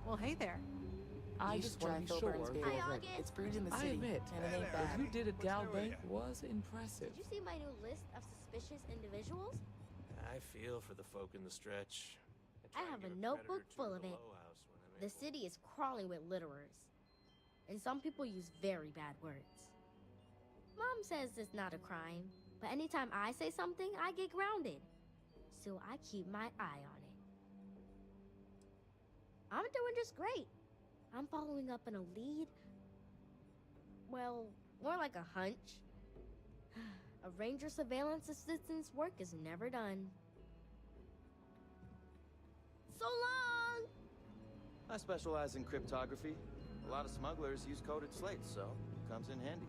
Well, hey there. I You just should want to try be sure. Filburn's Bay Hi, over. August. It's brewed in the I city, admit, and it ain't what bad. you did at What's Gal new with Bank ya? was impressive. Did you see my new list of suspicious individuals? I feel for the folk in the stretch. I have a notebook full of it. The city is crawling with litterers. And some people use very bad words. Mom says it's not a crime, but anytime I say something, I get grounded. So I keep my eye on it. I'm doing just great. I'm following up on a lead. Well, more like a hunch. A ranger surveillance assistant's work is never done. So long! I specialize in cryptography. A lot of smugglers use coded slates, so it comes in handy.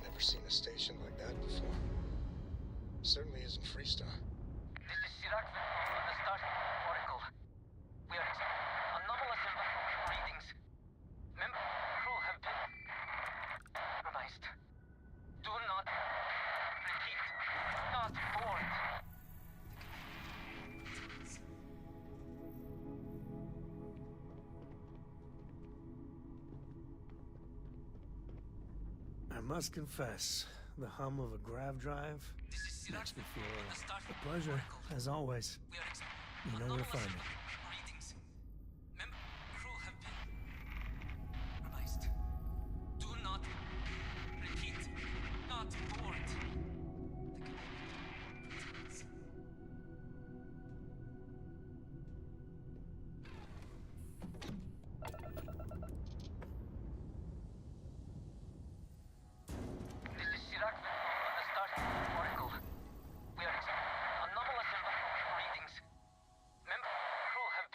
Never seen a station like that before. Certainly isn't Freestar. This is Chirac from the Starfield Oracle. We are anomalous readings. Member crew have been compromised. Do not repeat. Not board. I must confess, the hum of a grav drive This is Chirac makes me from feel the a Starfield pleasure, Oracle. as always. We are You know where to find me. readings. Member crew have been compromised. Do not repeat. Not board. This is Chirac from the Starfield Oracle. We are anomalous readings. Member crew have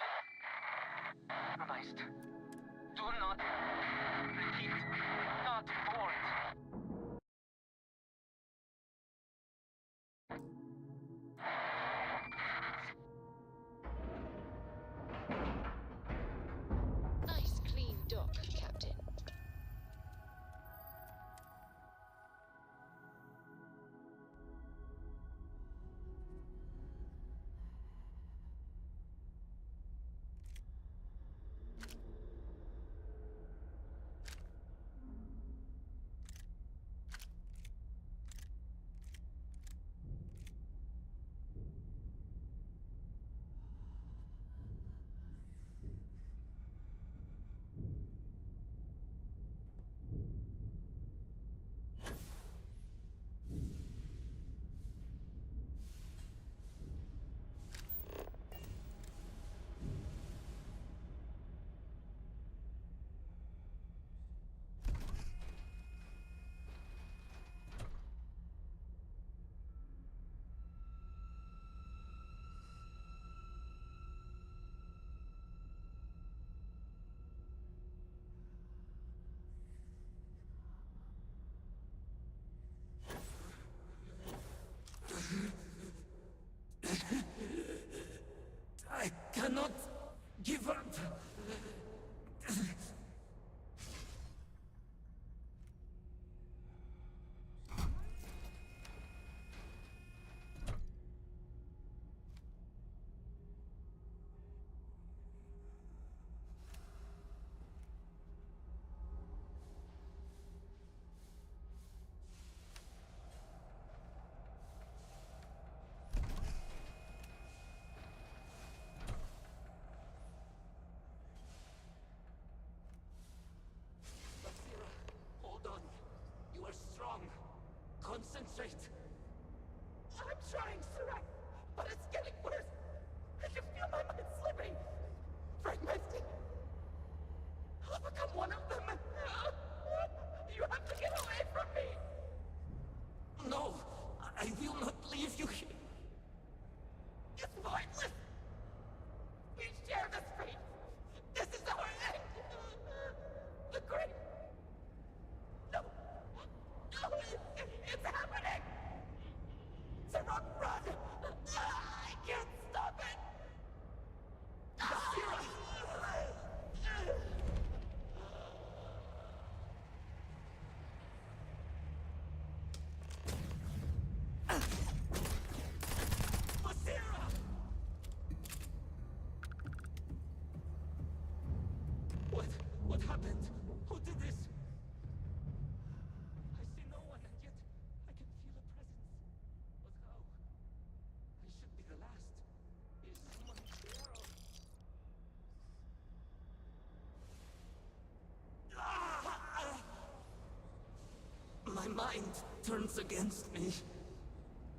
mind turns against me,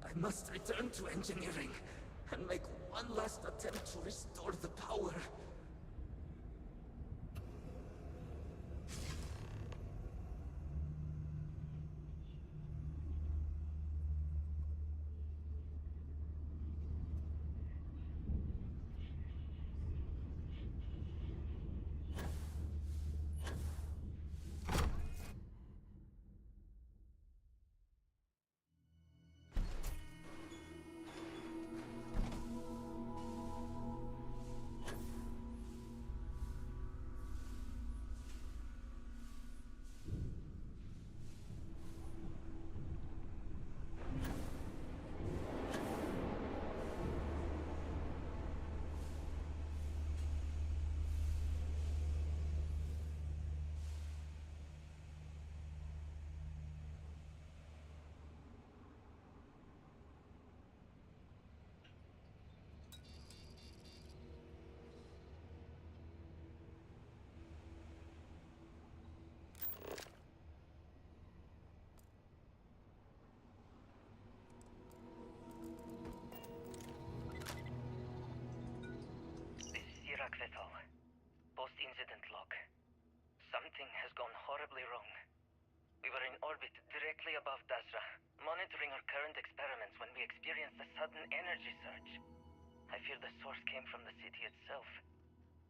I must return to engineering and make one last attempt to restore the power. Post-incident log. Something has gone horribly wrong. We were in orbit directly above Dasra, monitoring our current experiments when we experienced a sudden energy surge. I fear the source came from the city itself.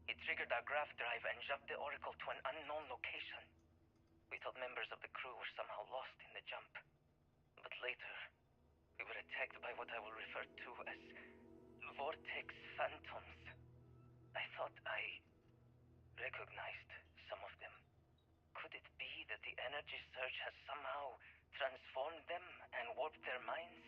It triggered our graph drive and shoved the Oracle to an unknown location. We thought members of the crew were somehow lost in the jump. But later, we were attacked by what I will refer to as vortex phantoms. I thought I recognized some of them. Could it be that the energy surge has somehow transformed them and warped their minds?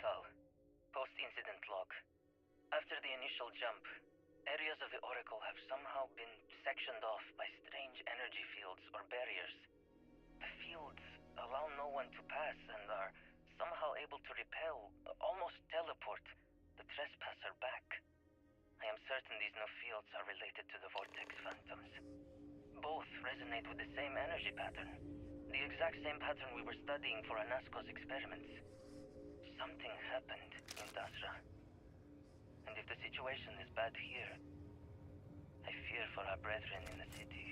Vital. Post-incident log. After the initial jump, areas of the Oracle have somehow been sectioned off by strange energy fields or barriers. The fields allow no one to pass and are somehow able to repel, almost teleport, the trespasser back. I am certain these new fields are related to the Vortex Phantoms. Both resonate with the same energy pattern. The exact same pattern we were studying for Anasco's experiments. Something happened in Dasra. And if the situation is bad here, I fear for our brethren in the city.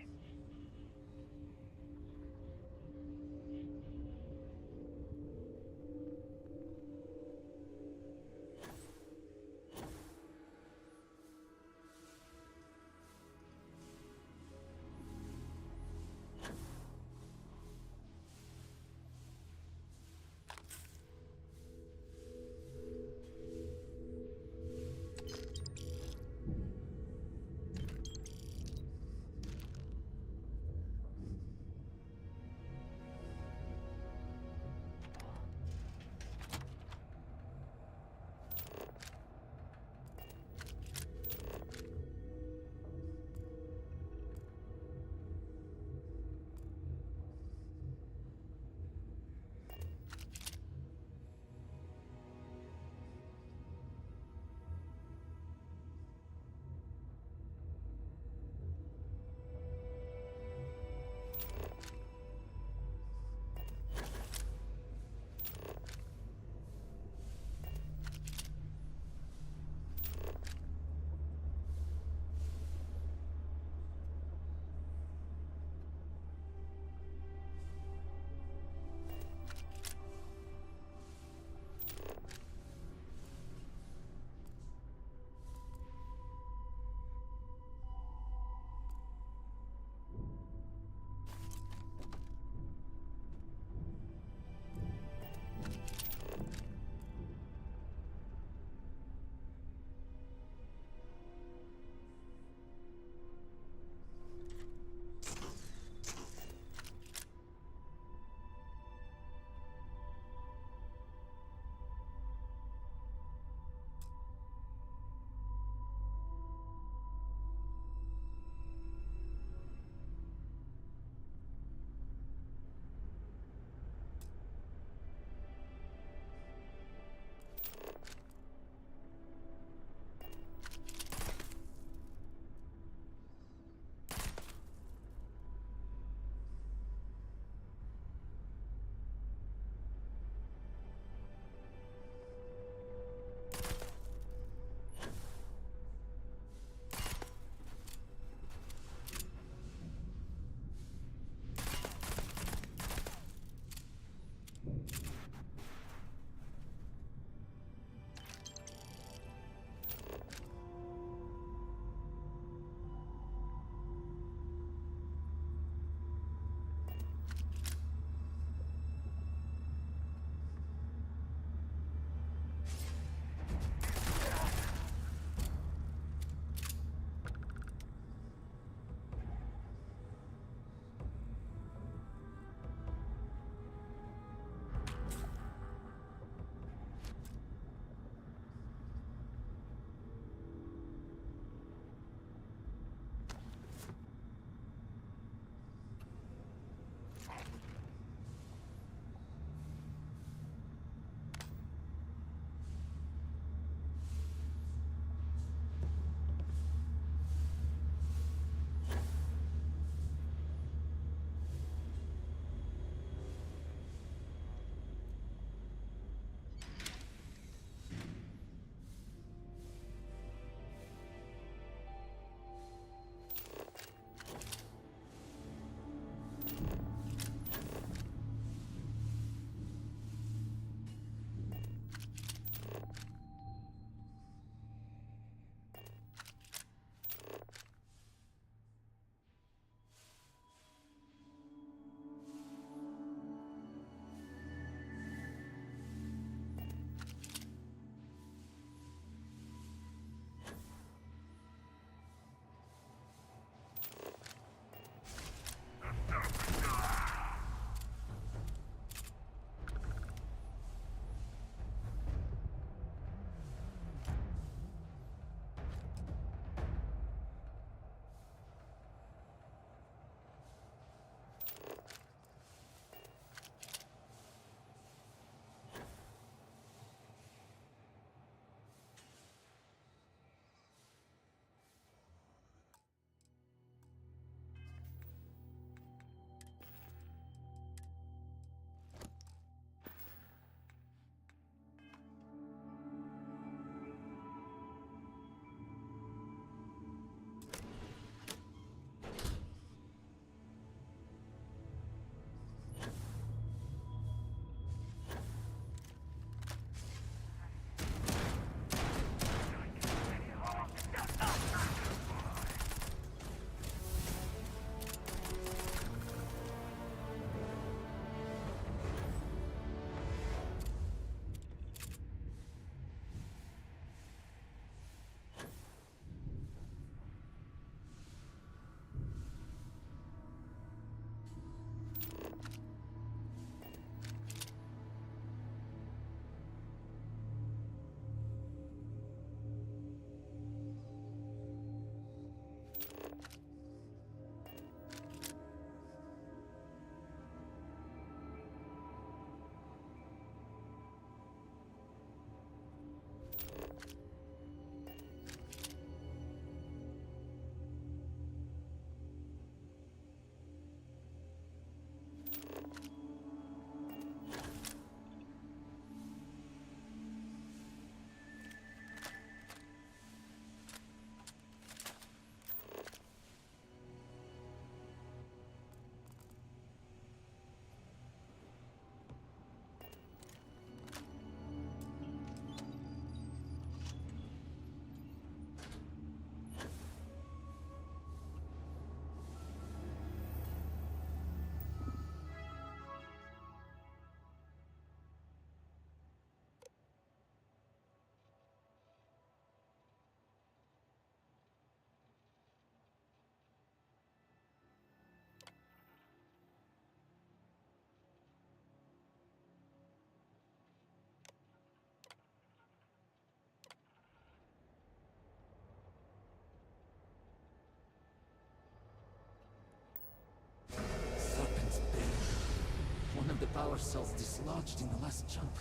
power cells dislodged in the last jump.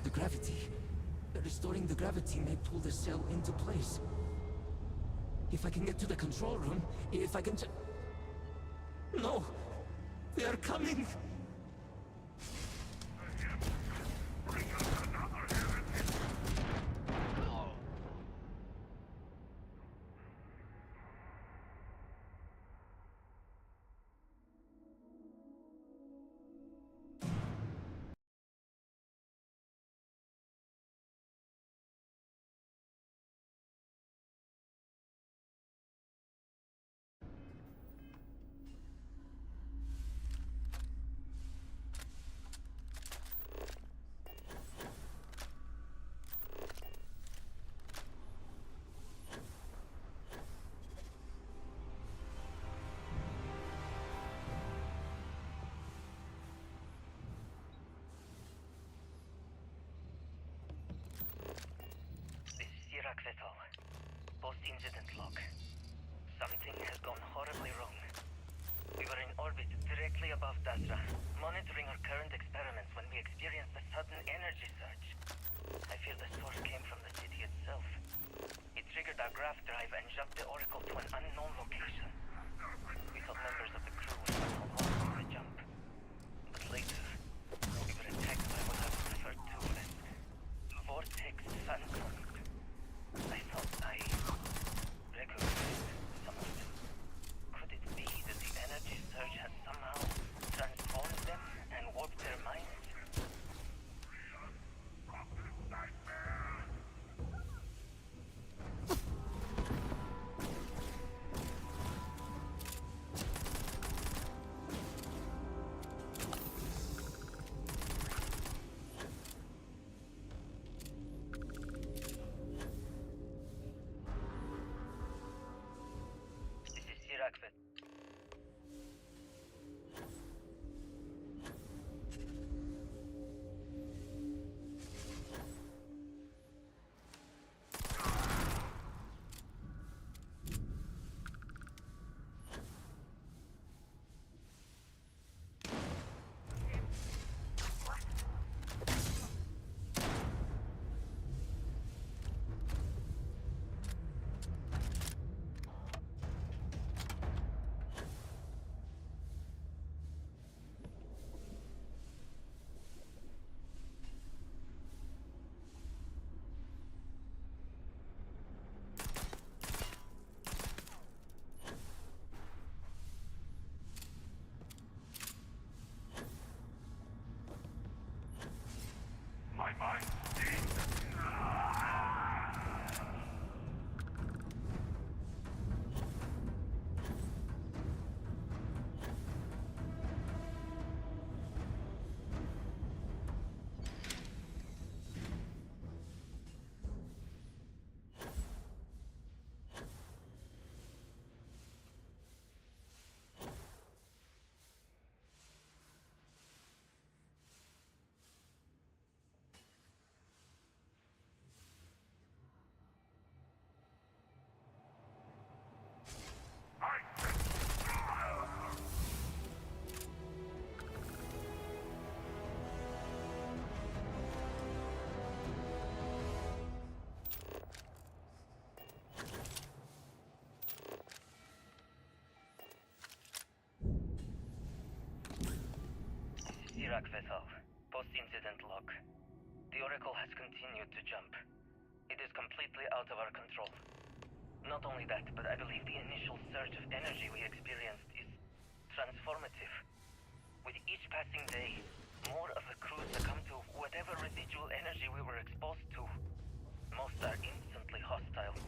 The gravity. Restoring the gravity may pull the cell into place. If I can get to the control room, if I can No! They are coming! Post-incident log. Something has gone horribly wrong. We were in orbit directly above Dasra, monitoring our current experiments when we experienced a sudden energy surge. I fear the source came from the city itself. It triggered our graph drive and jumped the Oracle to an unknown location. We thought members of the crew were somehow lost in the jump. But later, we were attacked by what I would refer to as Vortex Phantom. I thought I recognized some of them. Could it be that the energy surge has somehow transformed them and warped their minds? Vessel. Post-incident log. The Oracle has continued to jump. It is completely out of our control. Not only that, but I believe the initial surge of energy we experienced is transformative. With each passing day, more of the crew succumb to whatever residual energy we were exposed to. Most are instantly hostile,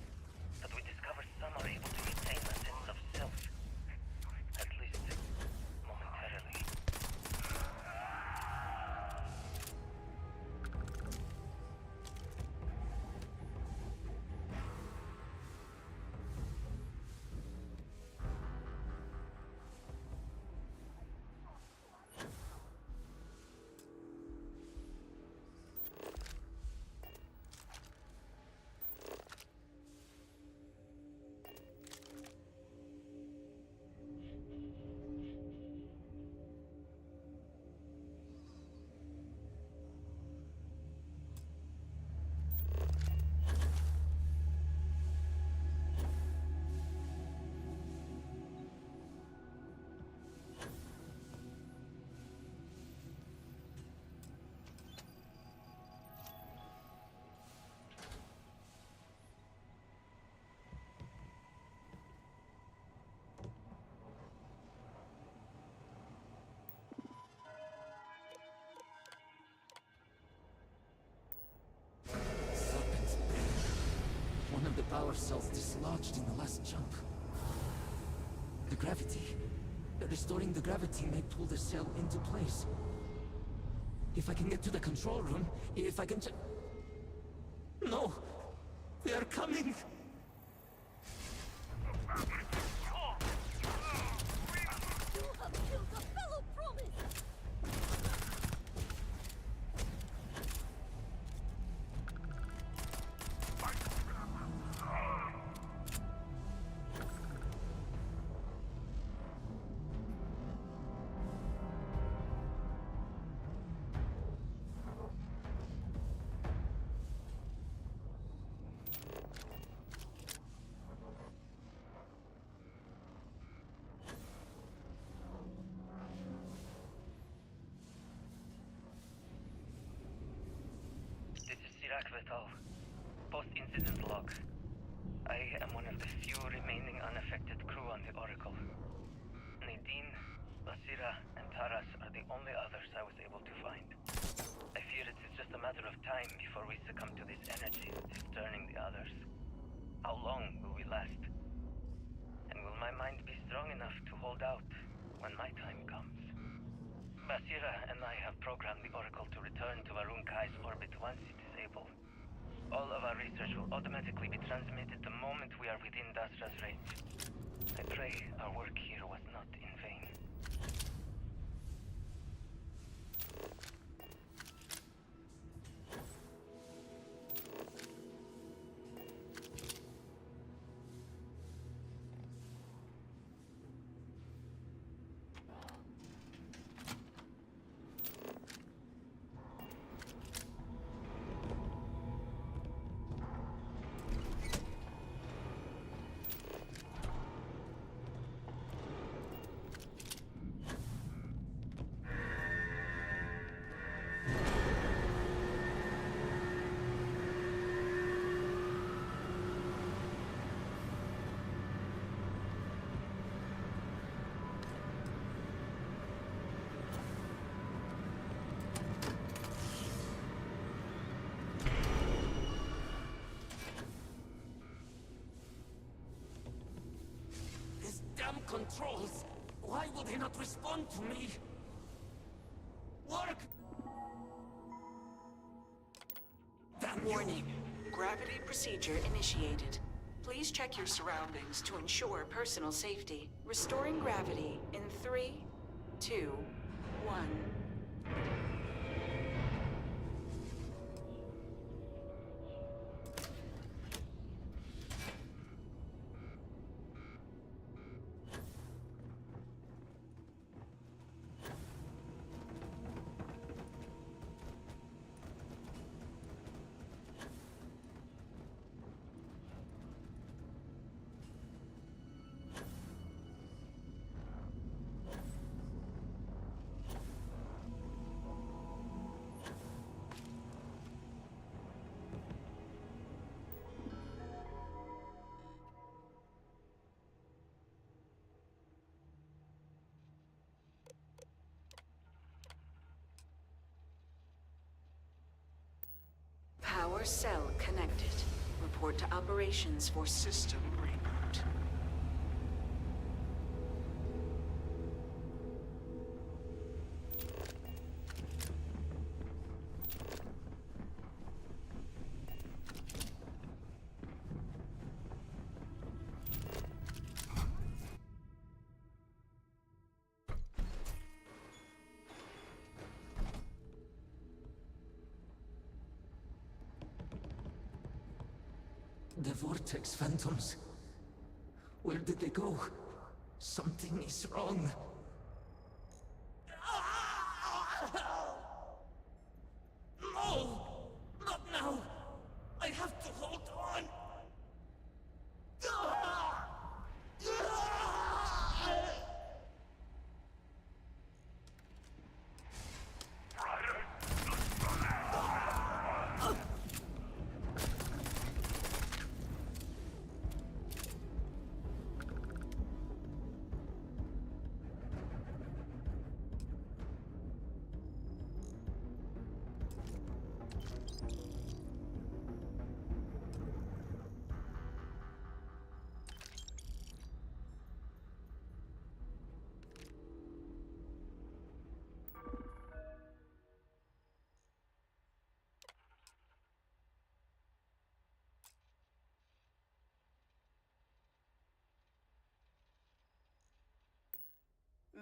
but we discover some are able to retain a sense of self. At least, momentarily. power cells dislodged in the last jump. The gravity. Restoring the gravity may pull the cell into place. If I can get to the control room, if I can No! They are coming! You have killed a fellow promise! Post-incident log. I am one of the few remaining unaffected crew on the Oracle. Nadine, Basira, and Taras are the only others I was able to find. I fear it is just a matter of time before we succumb to this energy that is turning the others. How long will we last? And will my mind be strong enough to hold out when my time comes? Basira and I have programmed the Oracle to return to Varun Kai's orbit once it is able. All of our research will automatically be transmitted the moment we are within Dasra's range. I pray our work here was not in vain. Controls! Why will they not respond to me? Work! Damn you. Warning. Gravity procedure initiated. Please check your surroundings to ensure personal safety. Restoring gravity in 3, 2, 1. Power cell connected. Report to operations for system reboot. The vortex phantoms. Where did they go? Something is wrong. No! Not now! I have to hold on!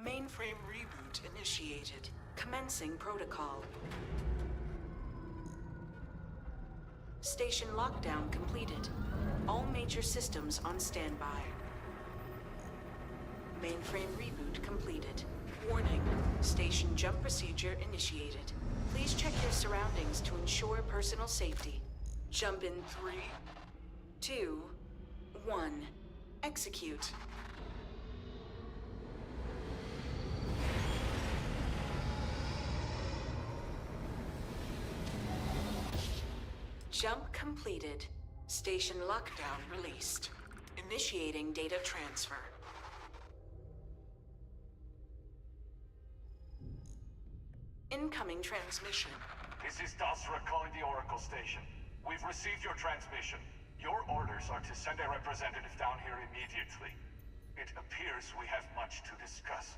Mainframe reboot initiated. Commencing protocol. Station lockdown completed. All major systems on standby. Mainframe reboot completed. Warning, station jump procedure initiated. Please check your surroundings to ensure personal safety. Jump in 3, 2, 1. Execute. Jump completed. Station lockdown released. Initiating data transfer. Incoming transmission. This is Dasra calling the Oracle Station. We've received your transmission. Your orders are to send a representative down here immediately. It appears we have much to discuss.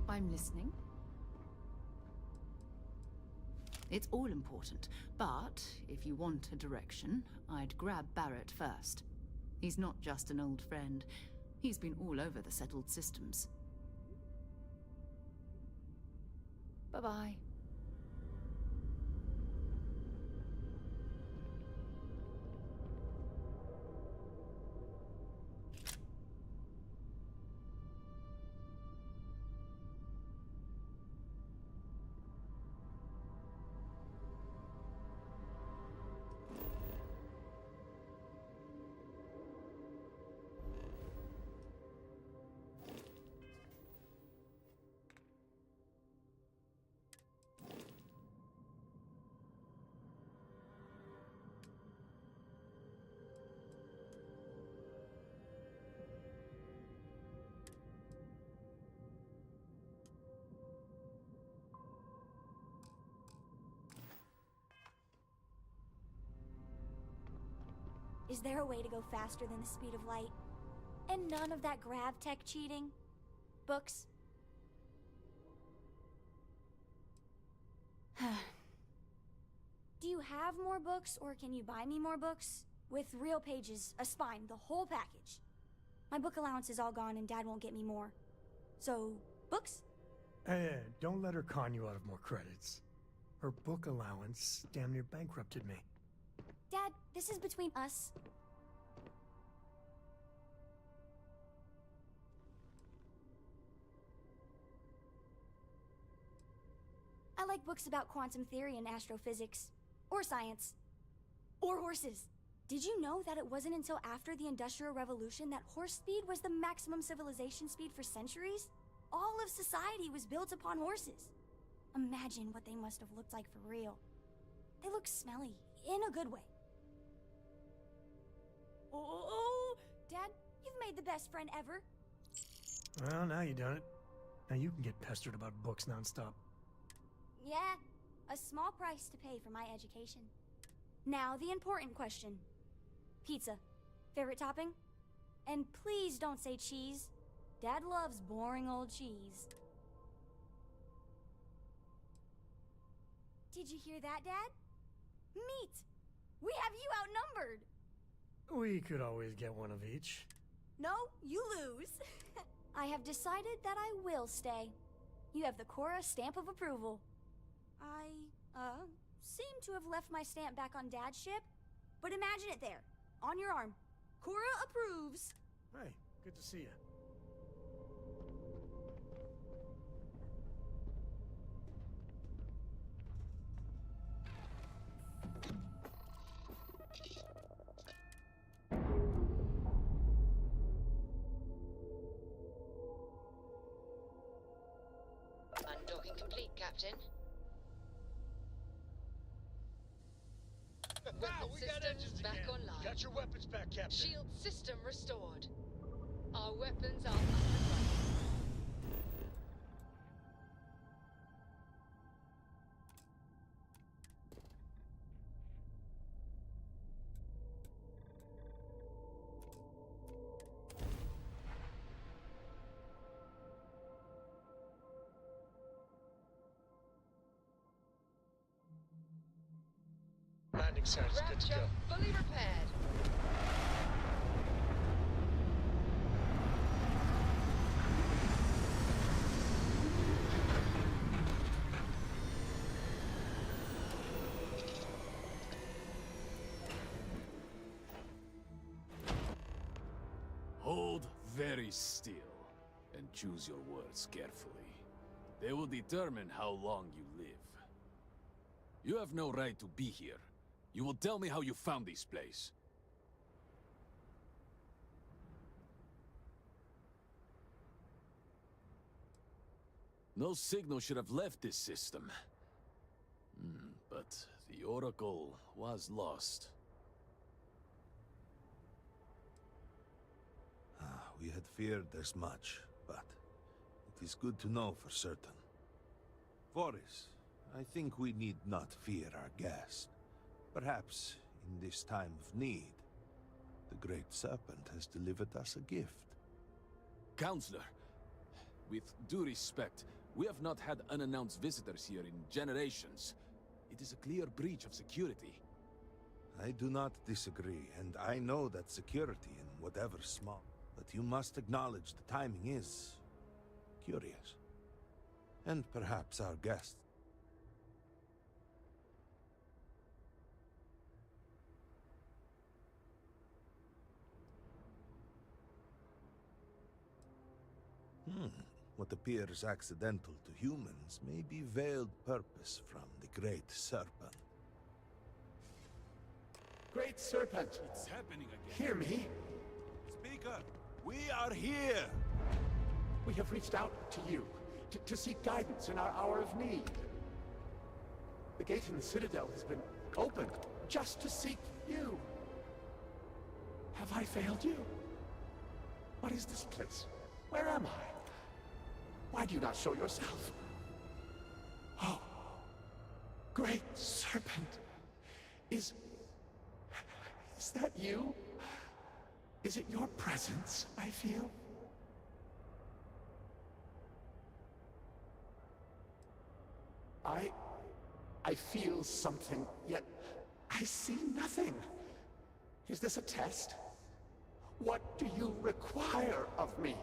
I'm listening. It's all important, but if you want a direction, I'd grab Barrett first. He's not just an old friend. He's been all over the settled systems. Bye-bye. Is there a way to go faster than the speed of light? And none of that grav tech cheating? Books? Do you have more books, or can you buy me more books? With real pages, a spine, the whole package. My book allowance is all gone and Dad won't get me more. So, books? Hey, don't let her con you out of more credits. Her book allowance damn near bankrupted me. Dad, this is between us. I like books about quantum theory and astrophysics. Or science. Or horses. Did you know that it wasn't until after the Industrial Revolution that horse speed was the maximum civilization speed for centuries? All of society was built upon horses. Imagine what they must have looked like for real. They look smelly, in a good way. Oh, Dad, you've made the best friend ever. Well, now you done it. Now you can get pestered about books nonstop. Yeah, a small price to pay for my education. Now the important question. Pizza. Favorite topping? And please don't say cheese. Dad loves boring old cheese. Did you hear that, Dad? Meat! We have you outnumbered! We could always get one of each. No, you lose. I have decided that I will stay. You have the Cora stamp of approval. I, seem to have left my stamp back on Dad's ship, but imagine it there, on your arm. Cora approves. Hey, good to see you. Undocking complete, Captain. We got engines back again. online. Got your weapons back, Captain. Shield system restored. Our weapons are up and running. Landing sounds good to go. Rapture fully repaired. Hold very still and choose your words carefully. They will determine how long you live. You have no right to be here. You will tell me how you found this place. No signal should have left this system. But the Oracle was lost. We had feared as much, but it is good to know for certain. Voris, I think we need not fear our guest. Perhaps, in this time of need, the Great Serpent has delivered us a gift. Counselor, with due respect, we have not had unannounced visitors here in generations. It is a clear breach of security. I do not disagree, and I know that security, in whatever small, but you must acknowledge the timing is curious. And perhaps our guest. What appears accidental to humans may be veiled purpose from the Great Serpent. Great Serpent! It's happening again. Hear me! Speaker, we are here! We have reached out to you, to seek guidance in our hour of need. The gate in the Citadel has been opened just to seek you. Have I failed you? What is this place? Where am I? Why do you not show yourself? Oh, Great Serpent. Is that you? Is it your presence I feel? I feel something, yet I see nothing. Is this a test? What do you require of me?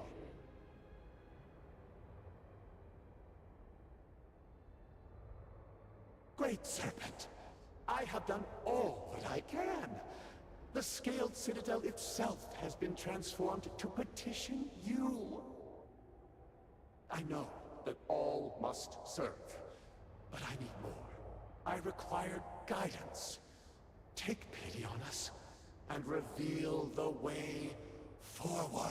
Great Serpent, I have done all that I can. The scaled citadel itself has been transformed to petition you. I know that all must serve, but I need more. I require guidance. Take pity on us and reveal the way forward.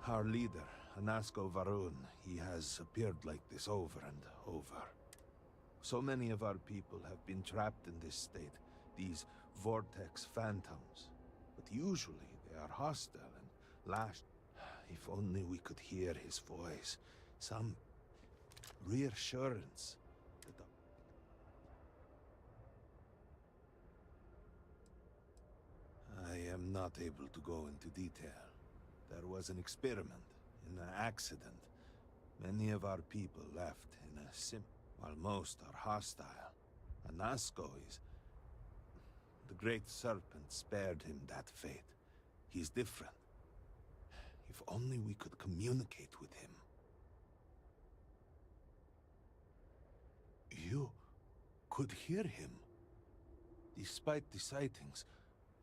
Our leader, Anasco Varun, he has appeared like this over and over. So many of our people have been trapped in this state, these vortex phantoms. But usually they are hostile and lashed. If only we could hear his voice. Some reassurance. I am not able to go into detail. There was an experiment, an accident. Many of our people left in a while most are hostile. Anasco is... The Great Serpent spared him that fate. He's different. If only we could communicate with him. You could hear him. Despite the sightings,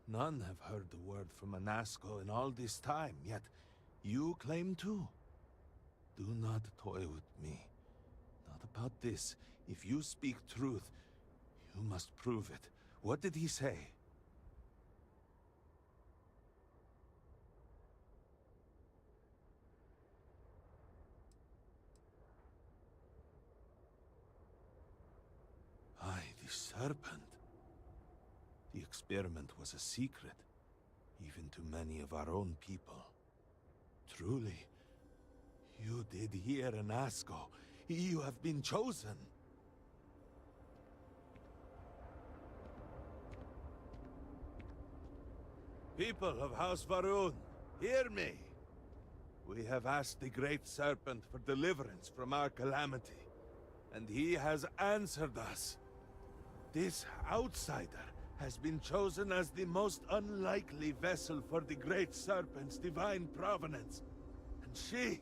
none have heard the word from Anasco in all this time, yet you claim to. Do not toy with me. Not about this. If you speak truth, you must prove it. What did he say? Aye, the serpent. The experiment was a secret, even to many of our own people. Truly, you did hear Anasco. You have been chosen. People of House Varun, hear me. We have asked the Great Serpent for deliverance from our calamity, and he has answered us. This outsider has been chosen as the most unlikely vessel for the Great Serpent's divine provenance, and she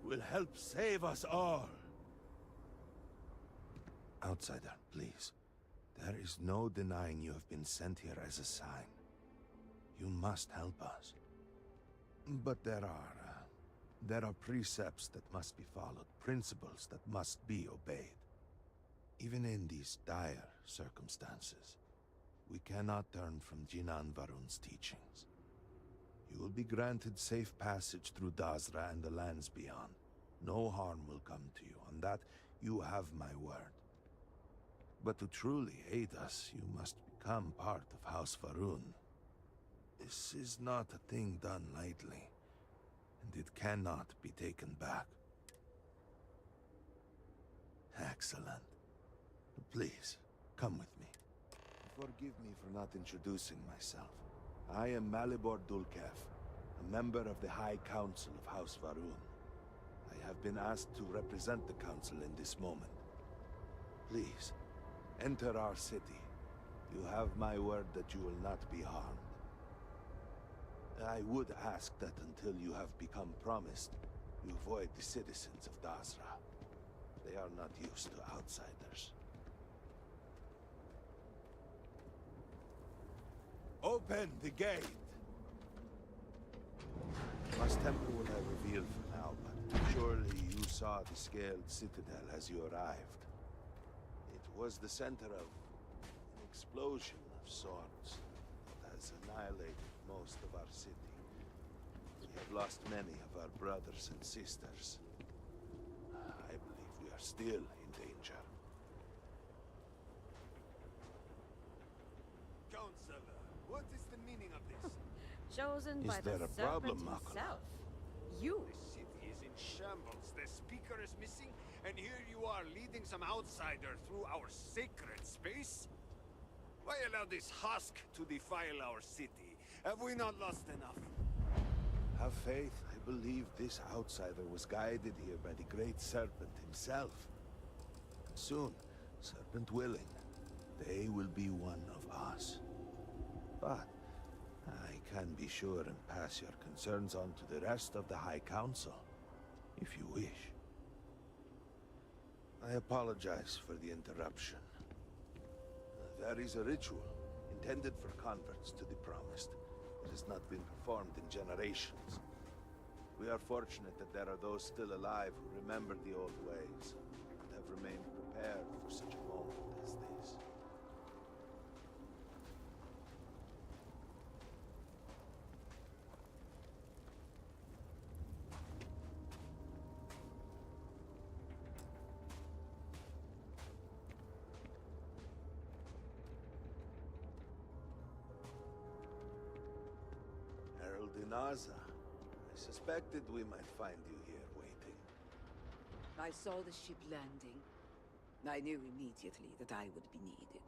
will help save us all. Outsider, please. There is no denying you have been sent here as a sign. You must help us. But there are precepts that must be followed, principles that must be obeyed. Even in these dire circumstances, we cannot turn from Jinan Varun's teachings. You will be granted safe passage through Dazra and the lands beyond. No harm will come to you. On that, you have my word. But to truly aid us, you must become part of House Varun. This is not a thing done lightly, and it cannot be taken back. Excellent. Please, come with me. Forgive me for not introducing myself. I am Malibor Dulkev, a member of the High Council of House Varun. I have been asked to represent the Council in this moment. Please, enter our city. You have my word that you will not be harmed. I would ask that until you have become promised, you avoid the citizens of Dazra. They are not used to outsiders. Open the gate! Must temper what I reveal for now, but surely you saw the scaled citadel as you arrived. It was the center of an explosion of sorts that has annihilated most of our city. We have lost many of our brothers and sisters. I believe we are still in danger. Counselor, what is the meaning of this? Chosen by the serpent himself. You. The city is in shambles. The speaker is missing, and here you are leading some outsider through our sacred space? Why allow this husk to defile our city? Have we not lost enough? Have faith. I believe this outsider was guided here by the Great Serpent himself. Soon, Serpent willing, they will be one of us. But I can be sure and pass your concerns on to the rest of the High Council, if you wish. I apologize for the interruption. There is a ritual intended for converts to the Promised. It has not been performed in generations. We are fortunate that there are those still alive who remember the old ways and have remained prepared for such a moment as this. Naza, I suspected we might find you here waiting. I saw the ship landing. I knew immediately that I would be needed.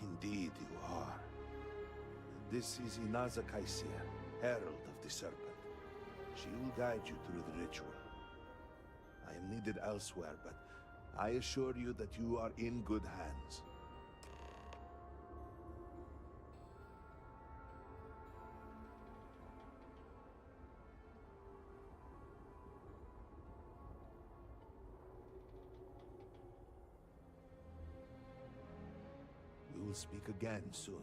Indeed you are. This is Inaza Kaisia, Herald of the Serpent. She will guide you through the ritual. I am needed elsewhere, but I assure you that you are in good hands. We will speak again soon.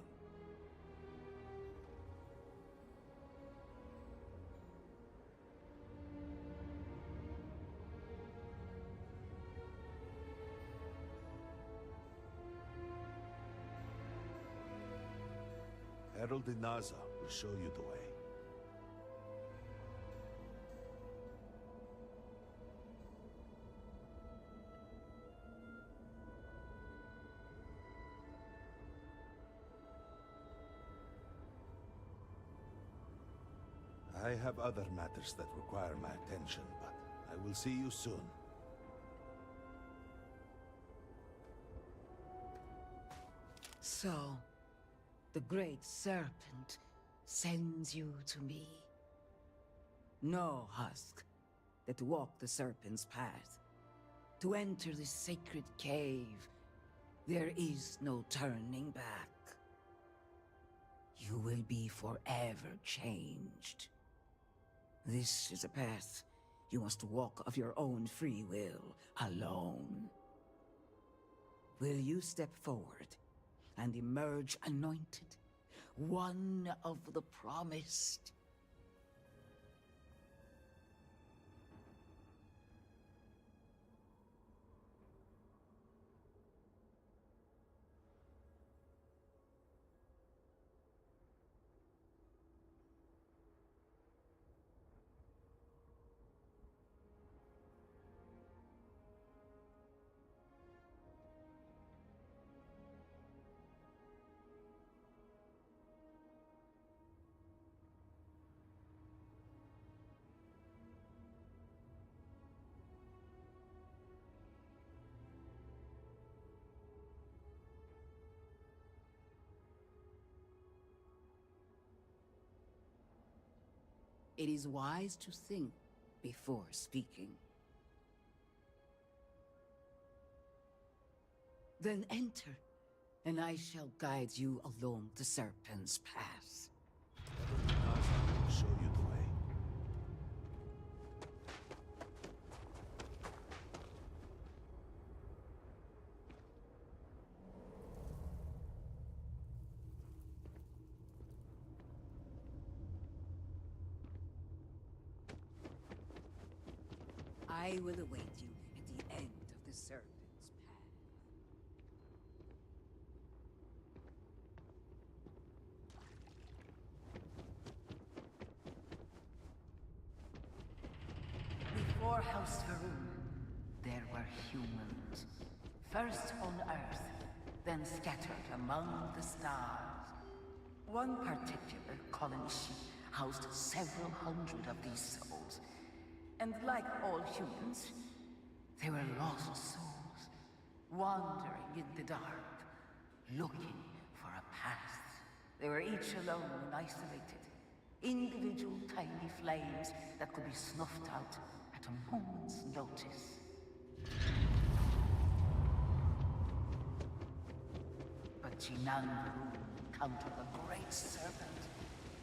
Herald Inaza will show you the way. I have other matters that require my attention, but I will see you soon. So, the Great Serpent sends you to me. Know, Husk, that to walk the Serpent's path, to enter the sacred cave, there is no turning back. You will be forever changed. This is a path you must walk of your own free will, alone. Will you step forward and emerge anointed, one of the promised? It is wise to think before speaking. Then enter, and I shall guide you along the Serpent's path. I will show you the way. I will await you at the end of the Serpent's path. Before House Varun, there were humans. First on Earth, then scattered among the stars. One particular colony housed several hundred of these souls. And like all humans, they were lost souls, wandering in the dark, looking for a path. They were each alone and isolated, individual tiny flames that could be snuffed out at a moment's notice. But Jinan encountered the Great Serpent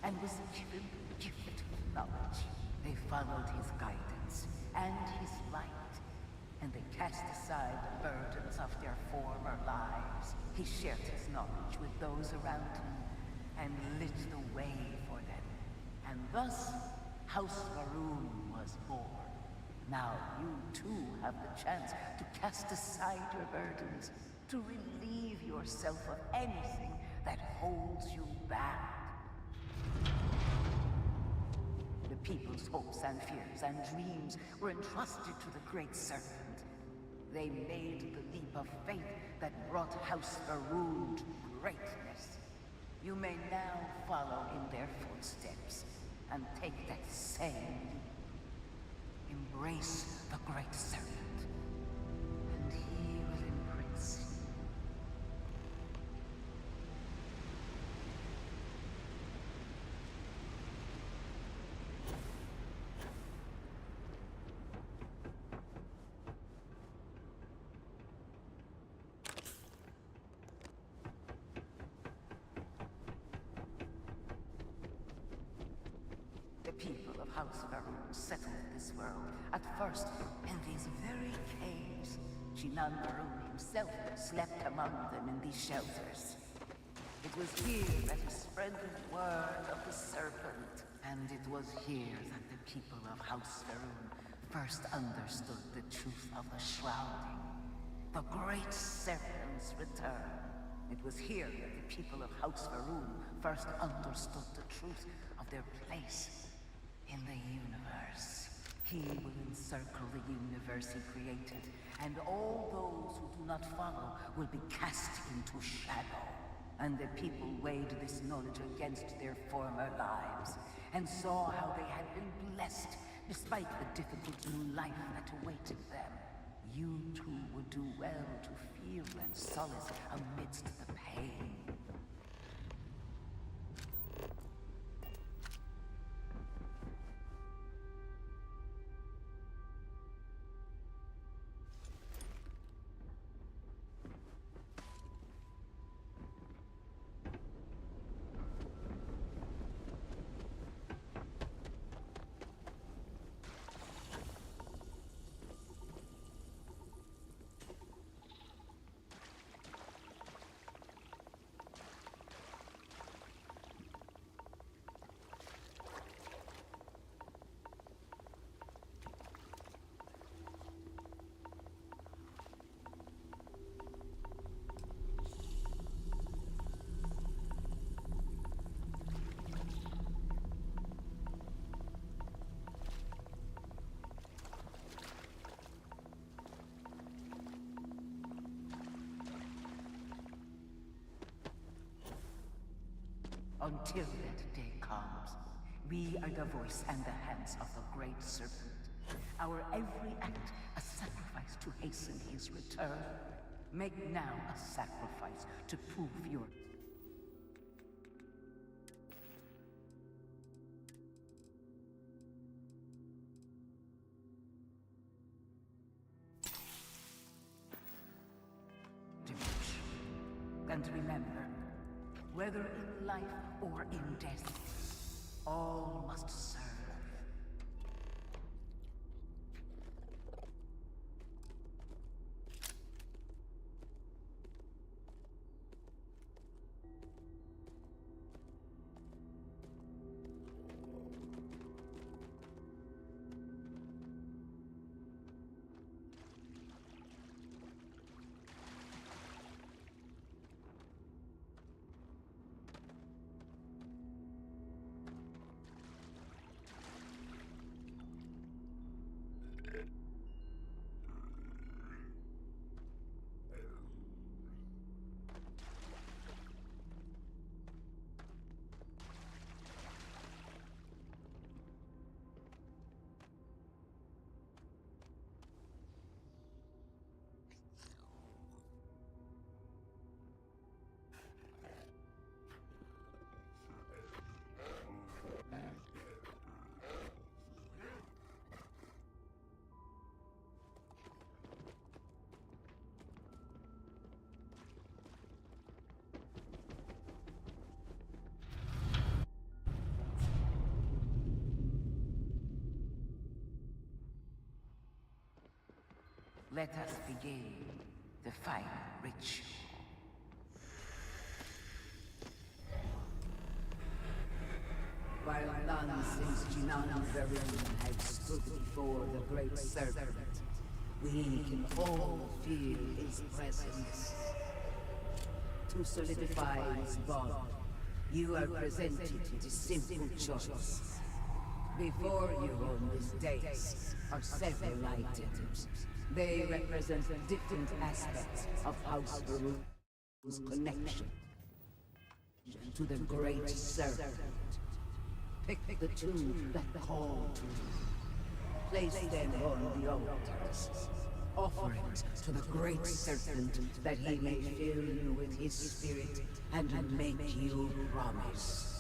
and was given the gift of knowledge. They followed his guidance and his light, and they cast aside the burdens of their former lives. He shared his knowledge with those around him and lit the way for them. And thus, House Varun was born. Now you too have the chance to cast aside your burdens, to relieve yourself of anything that holds you back. The people's hopes and fears and dreams were entrusted to the Great Serpent. They made the leap of faith that brought House Varun to greatness. You may now follow in their footsteps and take that same leap. Embrace the Great Serpent, and he will embrace you. House Pharaoh settled this world, at first in these very caves. Shinan Varun himself slept among them in these shelters. It was here that he spread the word of the serpent, and it was here that the people of House Pharaoh first understood the truth of the shrouding. The great serpent's return. It was here that the people of House Pharaoh first understood the truth of their place in the universe. He will encircle the universe he created, and all those who do not follow will be cast into shadow. And the people weighed this knowledge against their former lives, and saw how they had been blessed despite the difficult new life that awaited them. You too would do well to feel that solace amidst the pain. Until that day comes, we are the voice and the hands of the Great Serpent. Our every act a sacrifice to hasten his return. Make now a sacrifice to prove your... And remember, whether in life or in death, all must serve. Let us begin the final ritual. While none since Jinan Varun had stood before the Great Serpent, we can all feel his presence. To solidify his bond, you are presented with a simple choice. Before you on this dais are several items. They represent different aspects of House Varun's connection to the Great Serpent. Pick the two that call to you. Place them on the altars. Offerings to the Great Serpent that he may fill you with his spirit and make you promise.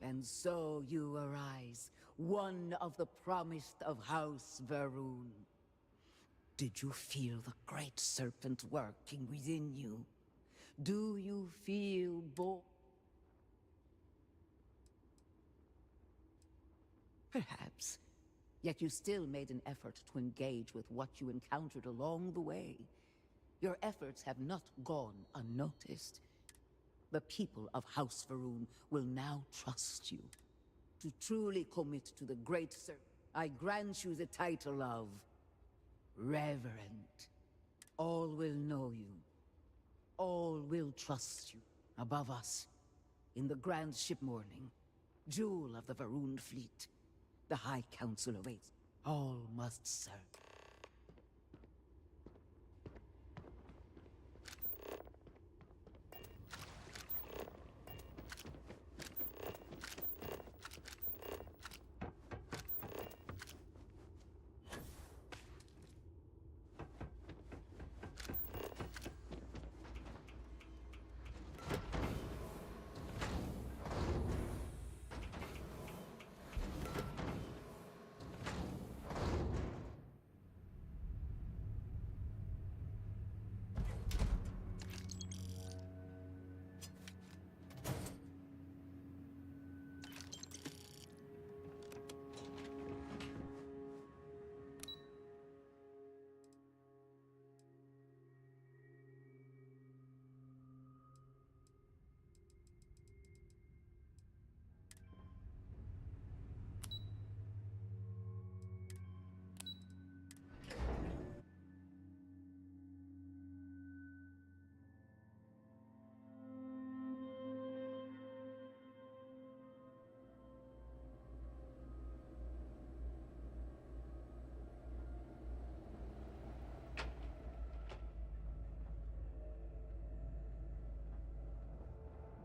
And so you arise, one of the promised of House Varun. Did you feel the great serpent working within you? Do you feel Perhaps. Yet you still made an effort to engage with what you encountered along the way. Your efforts have not gone unnoticed. The people of House Varun will now trust you. To truly commit to the great serpent, I grant you the title of Reverend. All will know you. All will trust you. Above us, in the grand ship morning, jewel of the Varun fleet, the High Council awaits. All must serve.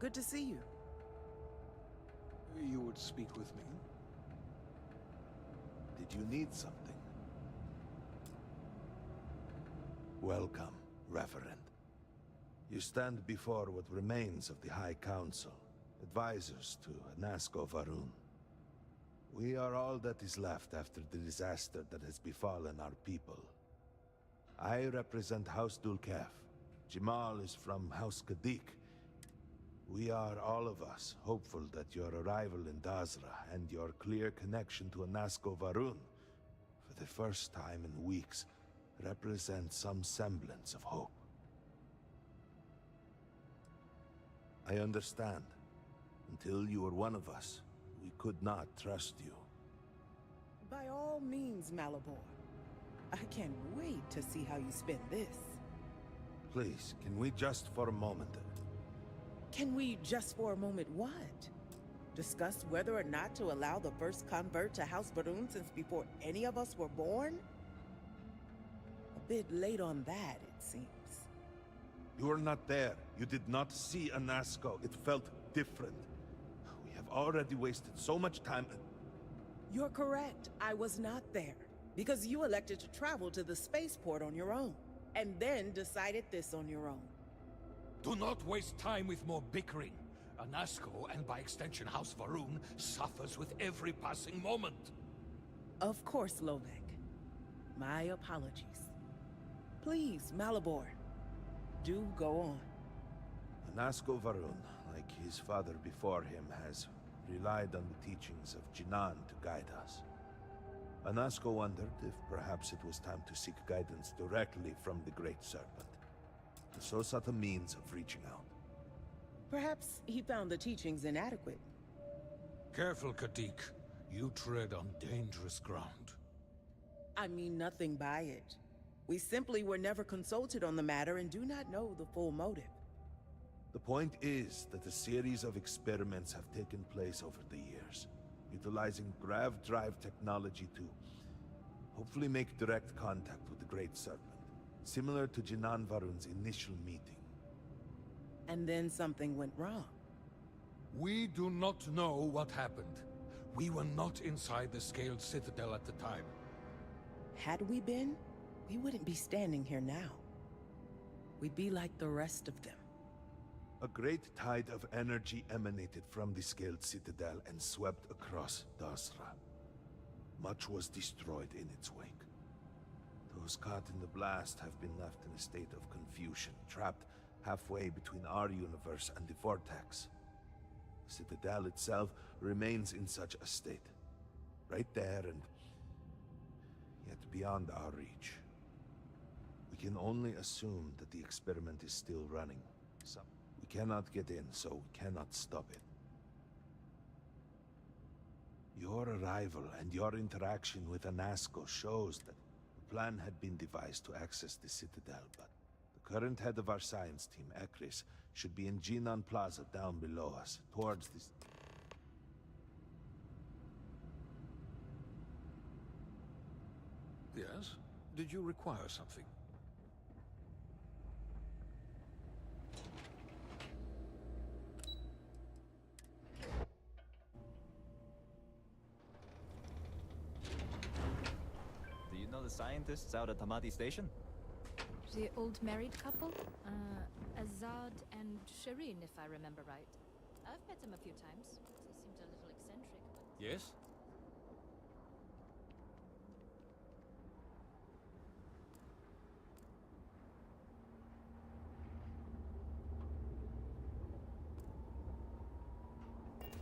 Good to see you. You would speak with me? Did you need something? Welcome, Reverend. You stand before what remains of the High Council, advisors to Anasco Varun. We are all that is left after the disaster that has befallen our people. I represent House Dulkef. Jamal is from House Kadik. We are, all of us, hopeful that your arrival in Dazra and your clear connection to Anasco Varun, for the first time in weeks, represent some semblance of hope. I understand. Until you were one of us, we could not trust you. By all means, Malabor. I can't wait to see how you spend this. Please, can we just for a moment... Can we just for a moment what? Discuss whether or not to allow the first convert to House Varun since before any of us were born? A bit late on that, it seems. You were not there. You did not see Anasco. It felt different. We have already wasted so much time. You're correct. I was not there. Because you elected to travel to the spaceport on your own. And then decided this on your own. Do not waste time with more bickering. Anasco, and by extension House Varun, suffers with every passing moment. Of course, Lovek. My apologies. Please, Malabor, do go on. Anasco Varun, like his father before him, has relied on the teachings of Jinan to guide us. Anasco wondered if perhaps it was time to seek guidance directly from the Great Serpent. So sought a means of reaching out. Perhaps he found the teachings inadequate. Careful, Kadik. You tread on dangerous ground. I mean nothing by it. We simply were never consulted on the matter and do not know the full motive. The point is that a series of experiments have taken place over the years, utilizing grav drive technology to hopefully make direct contact with the Great Serpent. Similar to Jinan Varun's initial meeting. And then something went wrong. We do not know what happened. We were not inside the Scaled Citadel at the time. Had we been, we wouldn't be standing here now. We'd be like the rest of them. A great tide of energy emanated from the scaled citadel and swept across Dasra. Much was destroyed in its wake. Those caught in the blast have been left in a state of confusion, trapped halfway between our universe and the vortex. The citadel itself remains in such a state. Right there and yet beyond our reach. We can only assume that the experiment is still running. We cannot get in, so we cannot stop it. Your arrival and your interaction with Anasco shows that the plan had been devised to access the Citadel, but the current head of our science team, Ekris, should be in Jinan Plaza down below us, towards this. Yes? Did you require something? Do you know the scientists out at Hamadi Station? The old married couple? Azad and Shireen, if I remember right. I've met them a few times. They seemed a little eccentric, but... Yes?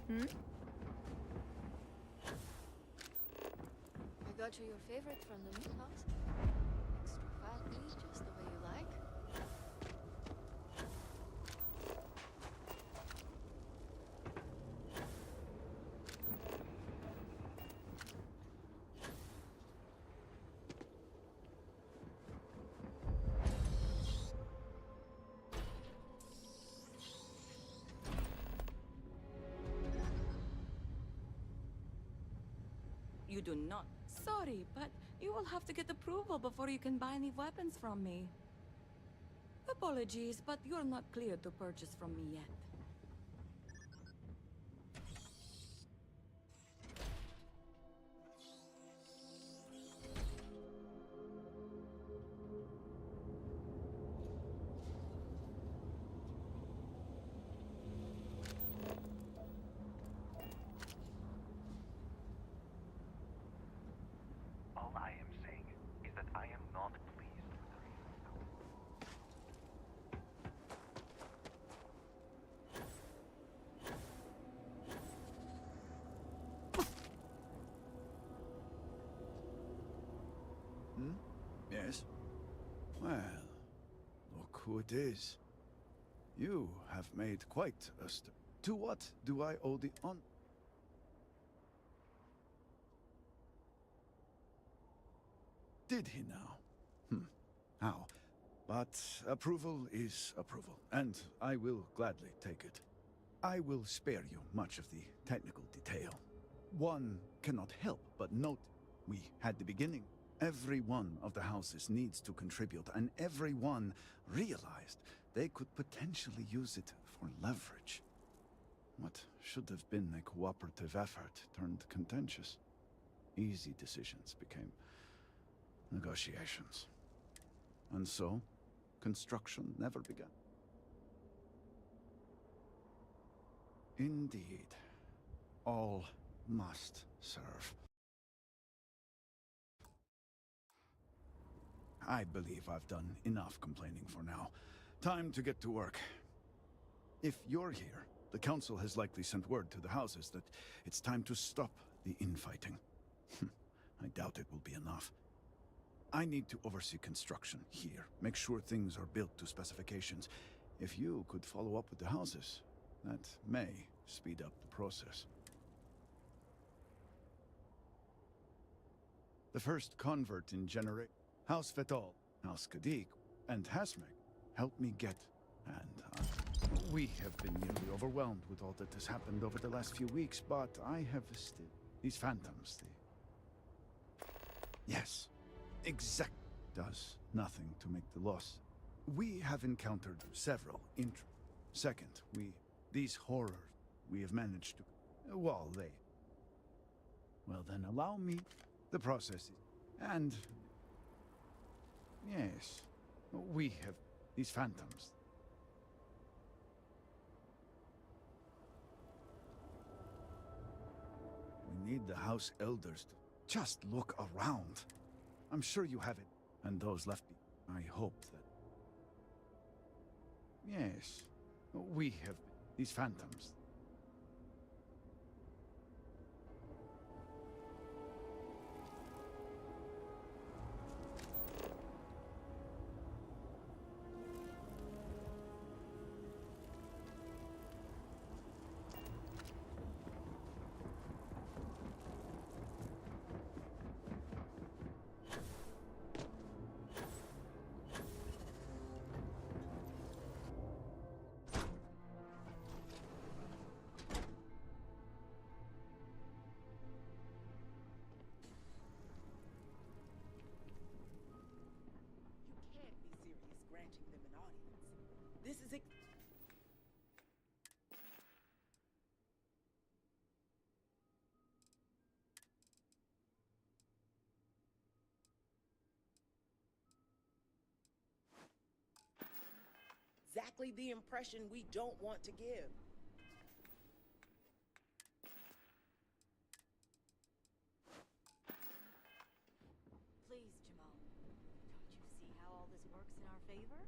Hmm? I got you your favorite from the meat house. Extra fatty, just the way you like. You do not. Sorry, but you will have to get approval before you can buy any weapons from me. Apologies, but you're not cleared to purchase from me yet. All I am saying is that I am not pleased with the Hmm? Yes? Well, look who it is. You have made quite a To what do I owe the on? Did he now? How? But approval is approval, and I will gladly take it. I will spare you much of the technical detail. One cannot help but note we had the beginning. Every one of the houses needs to contribute, and every one realized they could potentially use it for leverage. What should have been a cooperative effort turned contentious. Easy decisions became negotiations. And so, construction never began. Indeed, all must serve. I believe I've done enough complaining for now. Time to get to work. If you're here, the Council has likely sent word to the houses that it's time to stop the infighting. I doubt it will be enough. I need to oversee construction here, make sure things are built to specifications. If you could follow up with the houses, that may speed up the process. The first convert in House Fetal, House Kadik, and Hasmek helped me get, and we have been nearly overwhelmed with all that has happened over the last few weeks, but I have still... These phantoms, Yes, exact does nothing to make the loss. We have encountered several Second, these horrors, we have managed to... Well, then allow me the process. And... Yes, we have these phantoms. need the House Elders to just look around. I'm sure you have it. And those left behind. I hope that... Yes, we have these phantoms. This is exactly the impression we don't want to give. Please, Jamal. Don't you see how all this works in our favor?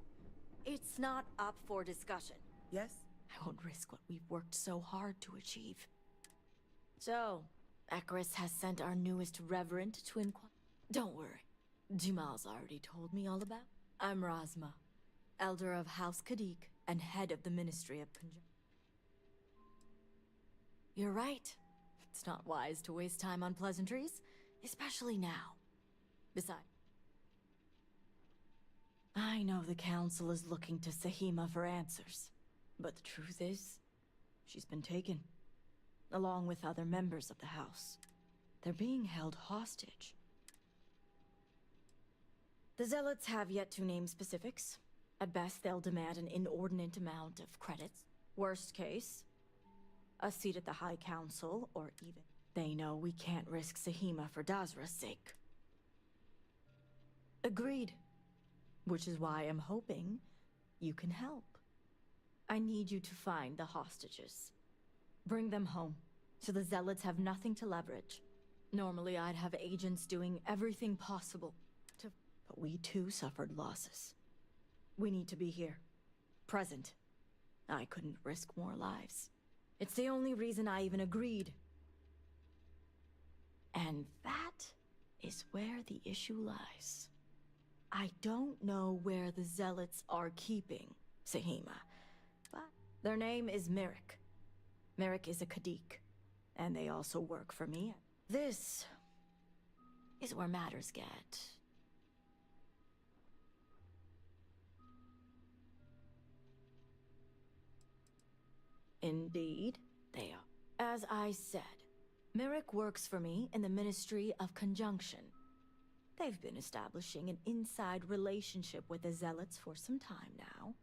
It's not up for discussion. Yes? I won't risk what we've worked so hard to achieve. So, Akaris has sent our newest reverend to inquire. Don't worry. Jamal's already told me all about. I'm Razma, Elder of House Kadik and head of the Ministry of Conjunction. You're right. It's not wise to waste time on pleasantries, especially now. Besides, I know the Council is looking to TSUSHIMA for answers, but the truth is, she's been taken, along with other members of the House. They're being held hostage. The Zealots have yet to name specifics. At best, they'll demand an inordinate amount of credits. Worst case, a seat at the High Council, or even... They know we can't risk TSUSHIMA for Dazra's sake. Agreed. Which is why I'm hoping you can help. I need you to find the hostages. Bring them home, so the Zealots have nothing to leverage. Normally I'd have agents doing everything possible to... But we too suffered losses. We need to be here. Present. I couldn't risk more lives. It's the only reason I even agreed. And that is where the issue lies. I don't know where the Zealots are keeping TSUSHIMA, but their name is Merrick. Merrick is a Kadik, and they also work for me. This is where matters get... Indeed, they are. As I said, Merrick works for me in the Ministry of Conjunction. They've been establishing an inside relationship with the Zealots for some time now.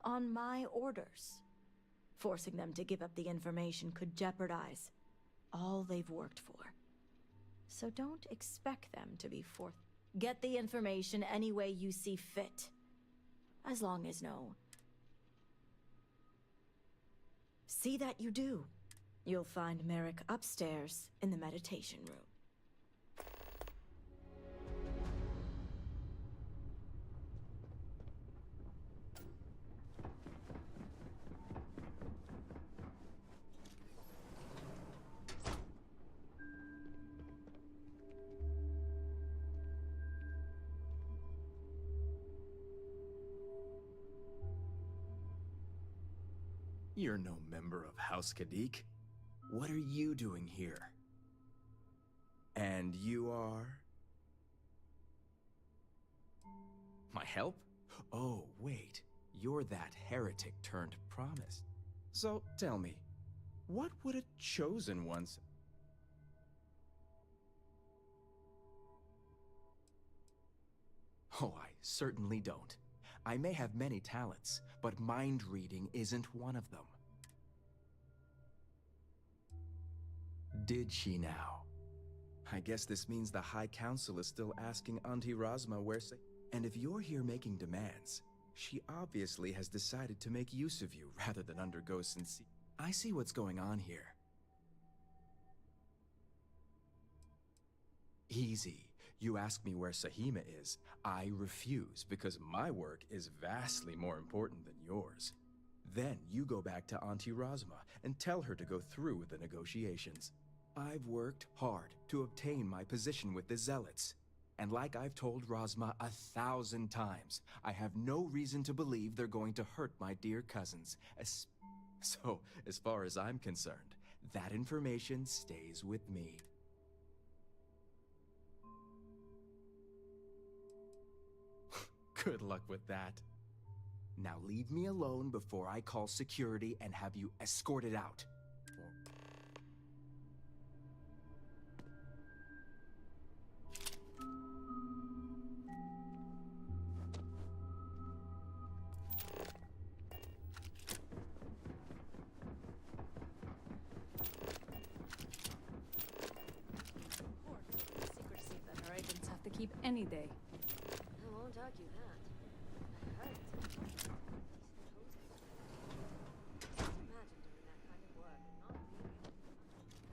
On my orders. Forcing them to give up the information could jeopardize all they've worked for. So don't expect them to be forth. Get the information any way you see fit. As long as no... See that you do. You'll find Merrick upstairs in the meditation room. You're no member of House Kadik. What are you doing here? And you are... My help? Oh, wait. You're that heretic turned promise. So, tell me, what would a chosen one say? Oh, I certainly don't. I may have many talents, but mind reading isn't one of them. Did she now? I guess this means the High Council is still asking Auntie Razma where say. And if you're here making demands, she obviously has decided to make use of you rather than undergo sincere. I see what's going on here. Easy. You ask me where Sahima is, I refuse because my work is vastly more important than yours. Then you go back to Auntie Rosma and tell her to go through with the negotiations. I've worked hard to obtain my position with the Zealots. And like I've told Rosma 1,000 times, I have no reason to believe they're going to hurt my dear cousins. So, as far as I'm concerned, that information stays with me. Good luck with that. Now leave me alone before I call security and have you escorted out. Secrecy that our agents have to keep any day. I won't argue that. I heard it's a decent pose. Imagine doing that kind of work and not being able to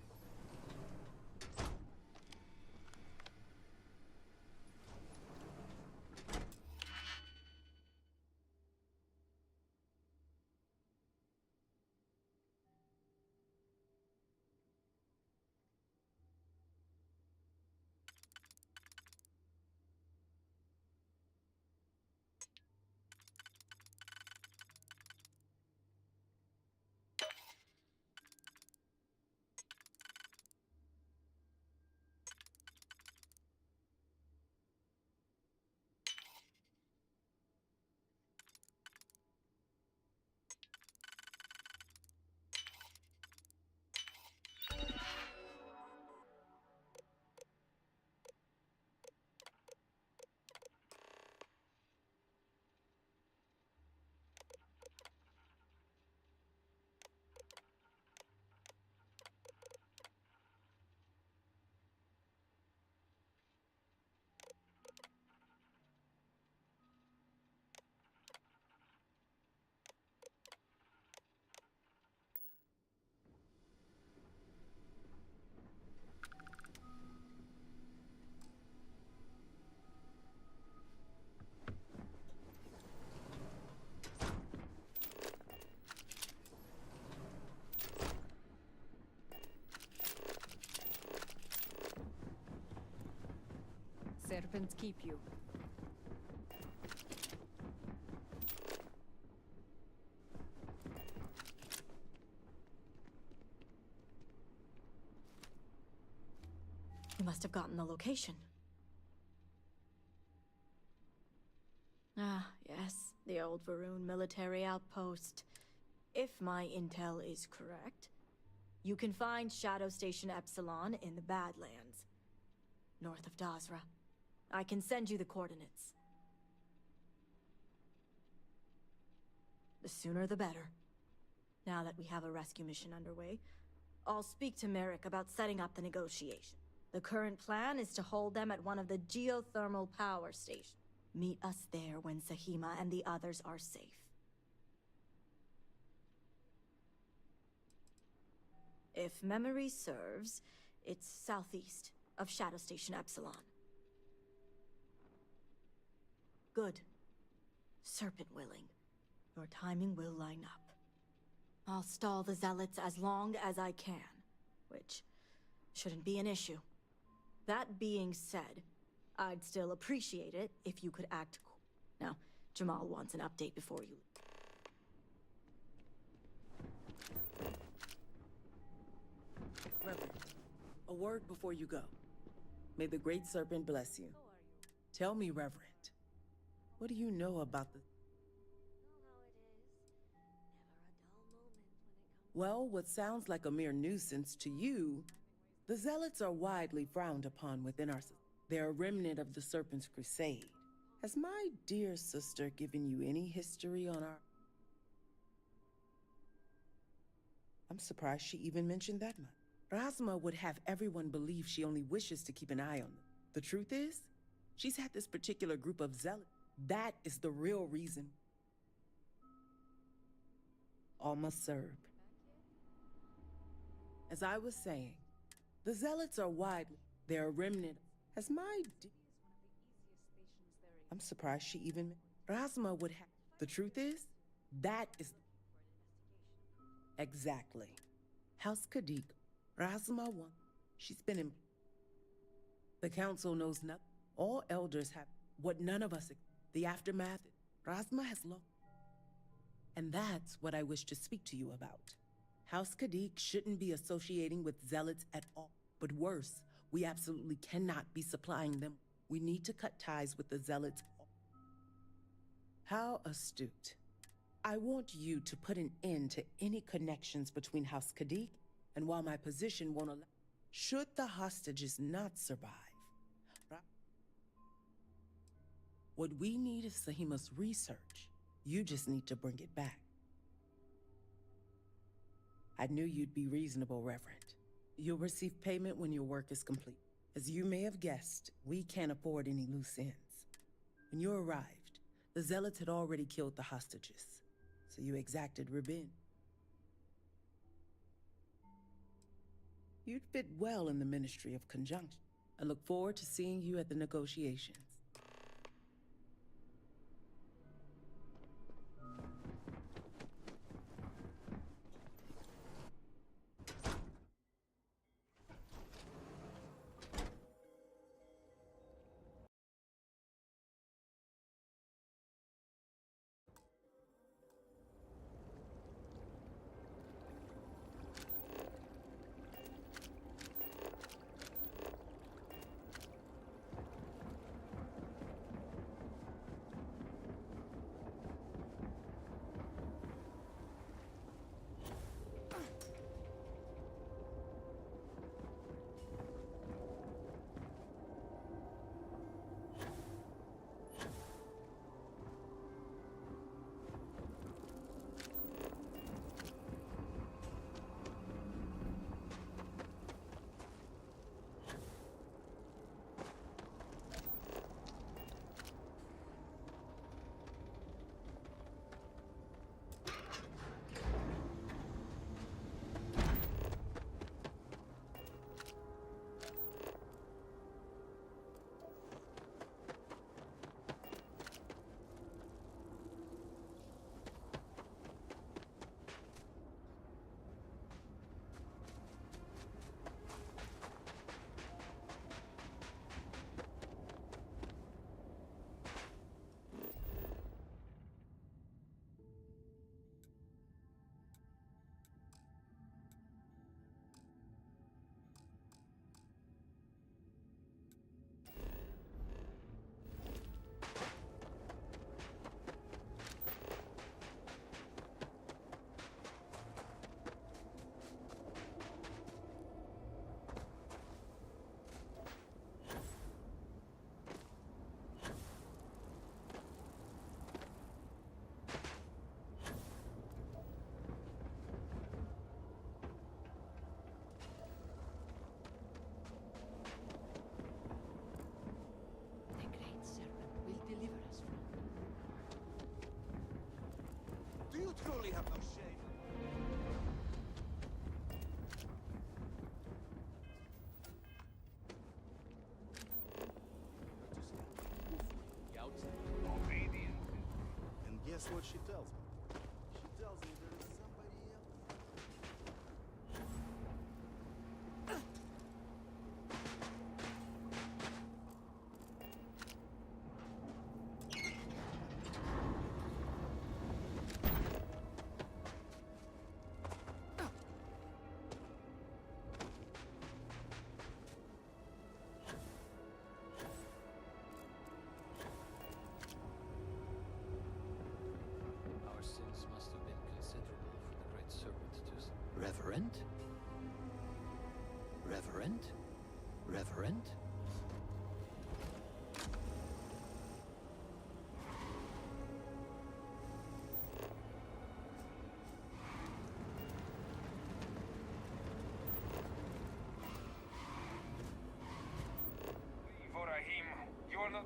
Serpents keep you. You must have gotten the location. Ah, yes, the old Varun military outpost. If my intel is correct, you can find Shadow Station Epsilon in the Badlands, north of Dazra. I can send you the coordinates. The sooner the better. Now that we have a rescue mission underway, I'll speak to Merrick about setting up the negotiation. The current plan is to hold them at one of the geothermal power stations. Meet us there when Sahima and the others are safe. If memory serves, it's southeast of Shadow Station Epsilon. Good. Serpent willing. Your timing will line up. I'll stall the Zealots as long as I can, which shouldn't be an issue. That being said, I'd still appreciate it if you could act Now, Jamal wants an update before you... Reverend, a word before you go. May the Great Serpent bless you. Tell me, Reverend, what do you know about the... Well, what sounds like a mere nuisance to you, the Zealots are widely frowned upon within our society. They're a remnant of the Serpent's crusade. Has my dear sister given you any history on our... I'm surprised she even mentioned that much. Rasma would have everyone believe she only wishes to keep an eye on them. The truth is, she's had this particular group of Zealots. That is the real reason. All must serve. As I was saying, the Zealots are widely. They're a remnant. Has my... I'm surprised she even... Razma would have... The truth is, that is... Exactly. House Kadik. Razma won. She's been in... The council knows nothing. All elders have what none of us... The aftermath. Razma has lost. And that's what I wish to speak to you about. House Kadik shouldn't be associating with zealots at all. But worse, we absolutely cannot be supplying them. We need to cut ties with the zealots. How astute. I want you to put an end to any connections between House Kadik, and while my position won't allow... Should the hostages not survive, what we need is Sahima's research. You just need to bring it back. I knew you'd be reasonable, Reverend. You'll receive payment when your work is complete. As you may have guessed, we can't afford any loose ends. When you arrived, the Zealots had already killed the hostages, so you exacted revenge. You'd fit well in the Ministry of Conjunction. I look forward to seeing you at the negotiations. Do you truly have no shame? Obedient. And guess what she tells me? She tells me there is somebody else. Our sins must have been considerable for the great serpent to... Reverend? Reverend? Reverend? Vorahim, you're not...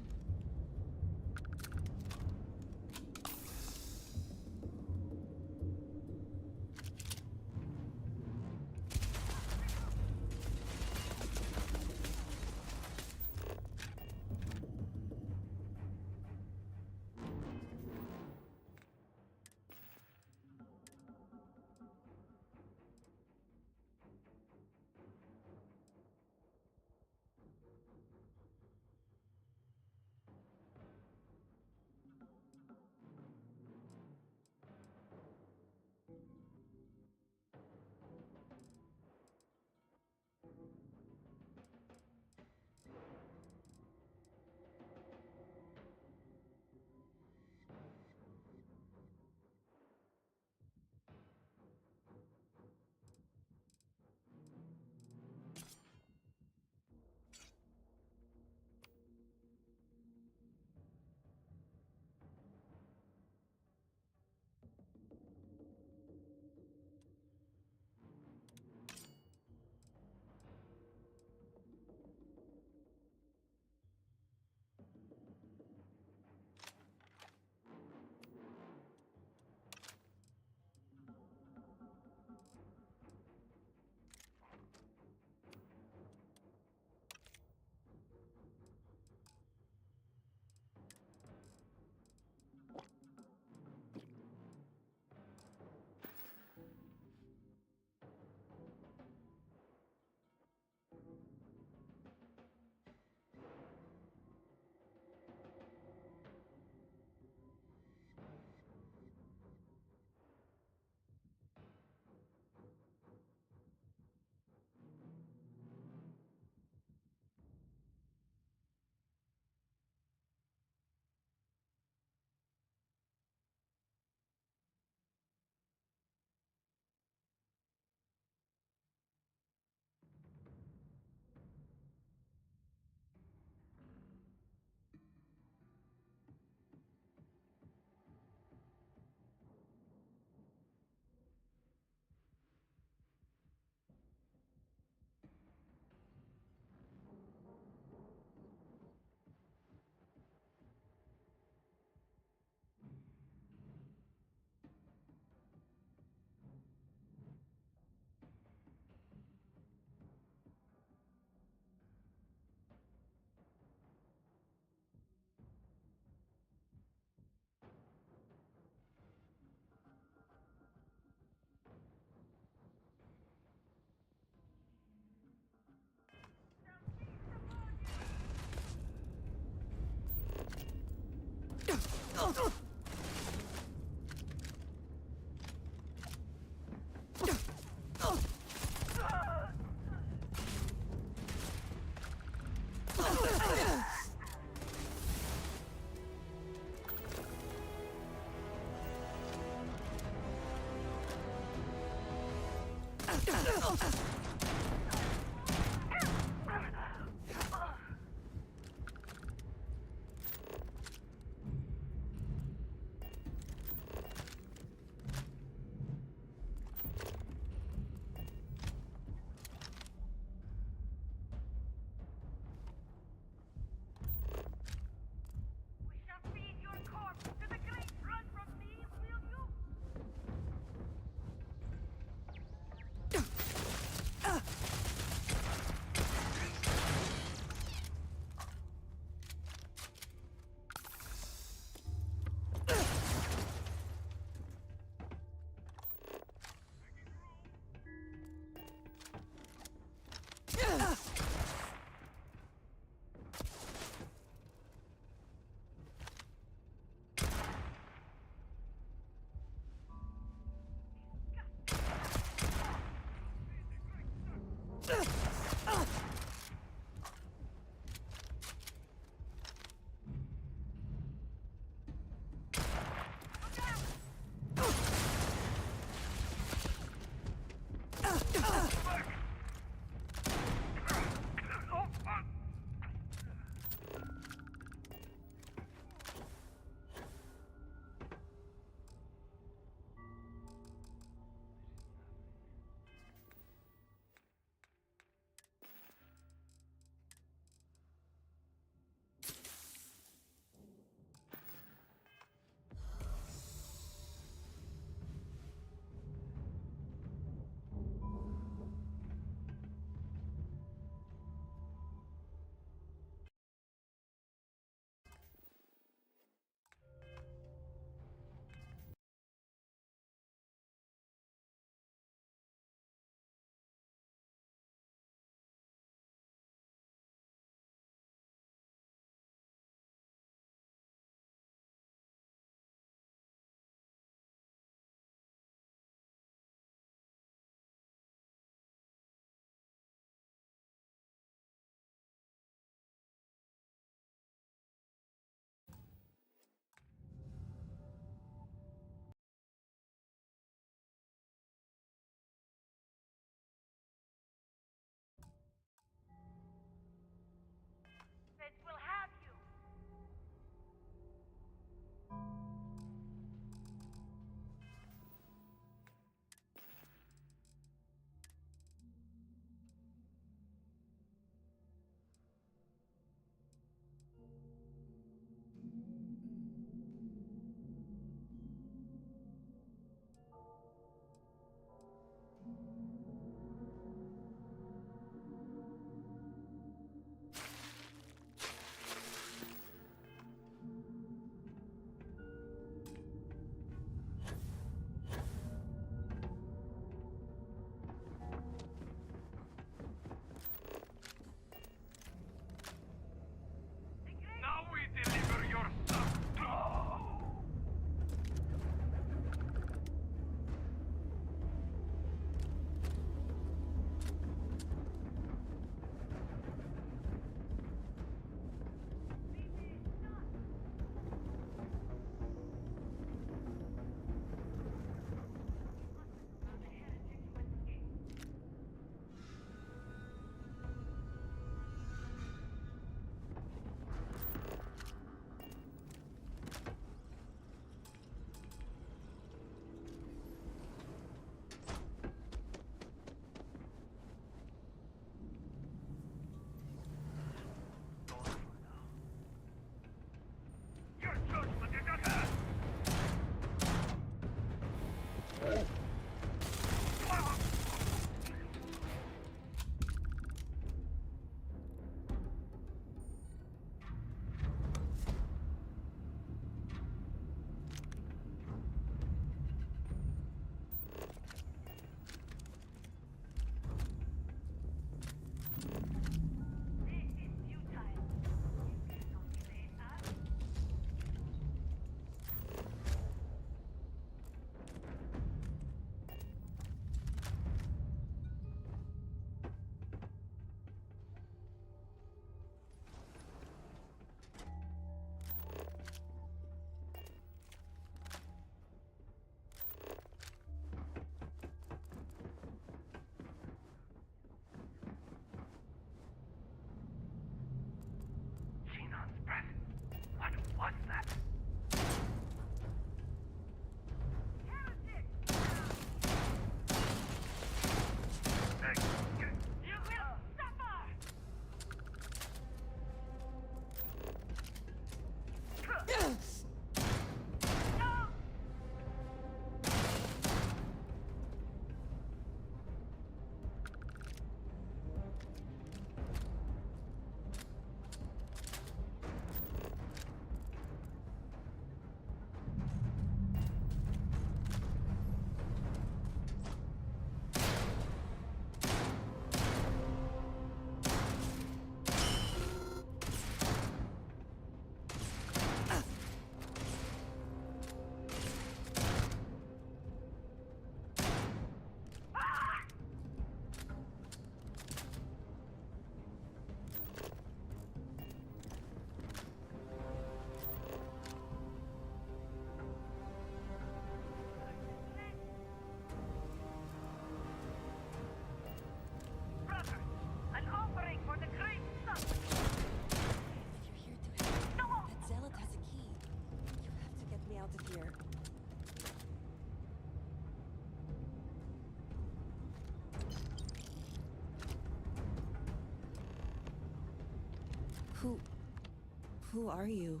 Who are you?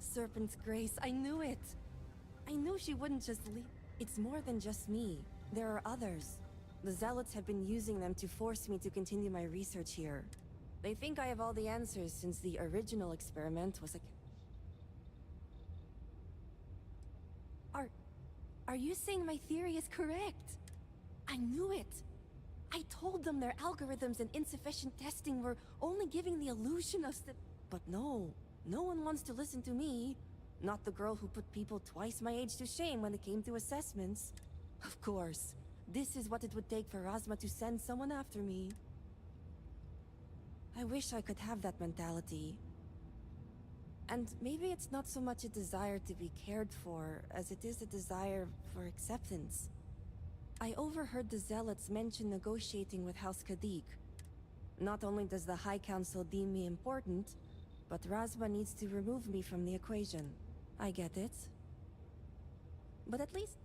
Serpent's Grace, I knew it! I knew she wouldn't just leave. It's more than just me. There are others. The Zealots have been using them to force me to continue my research here. They think I have all the answers since the original experiment was a... Are you saying my theory is correct? I knew it! I told them their algorithms and insufficient testing were only giving the illusion of But no one wants to listen to me. Not the girl who put people twice my age to shame when it came to assessments. Of course, this is what it would take for Razma to send someone after me. I wish I could have that mentality. And maybe it's not so much a desire to be cared for, as it is a desire for acceptance. I overheard the Zealots mention negotiating with House Kadik. Not only does the High Council deem me important, but Razma needs to remove me from the equation. I get it. But at least...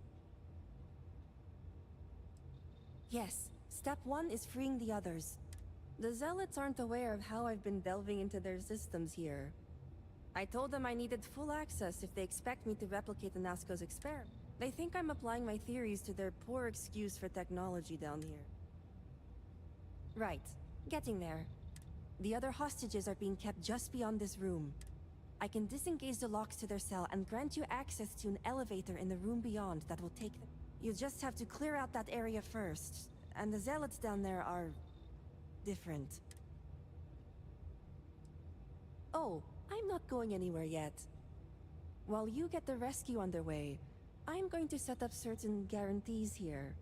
Yes, step 1 is freeing the others. The Zealots aren't aware of how I've been delving into their systems here. I told them I needed full access if they expect me to replicate the Nazco's experiment. They think I'm applying my theories to their poor excuse for technology down here. Right. Getting there. The other hostages are being kept just beyond this room. I can disengage the locks to their cell and grant you access to an elevator in the room beyond that will take them. You just have to clear out that area first. And the Zealots down there are... different. Oh, I'm not going anywhere yet. While you get the rescue underway, I'm going to set up certain guarantees here.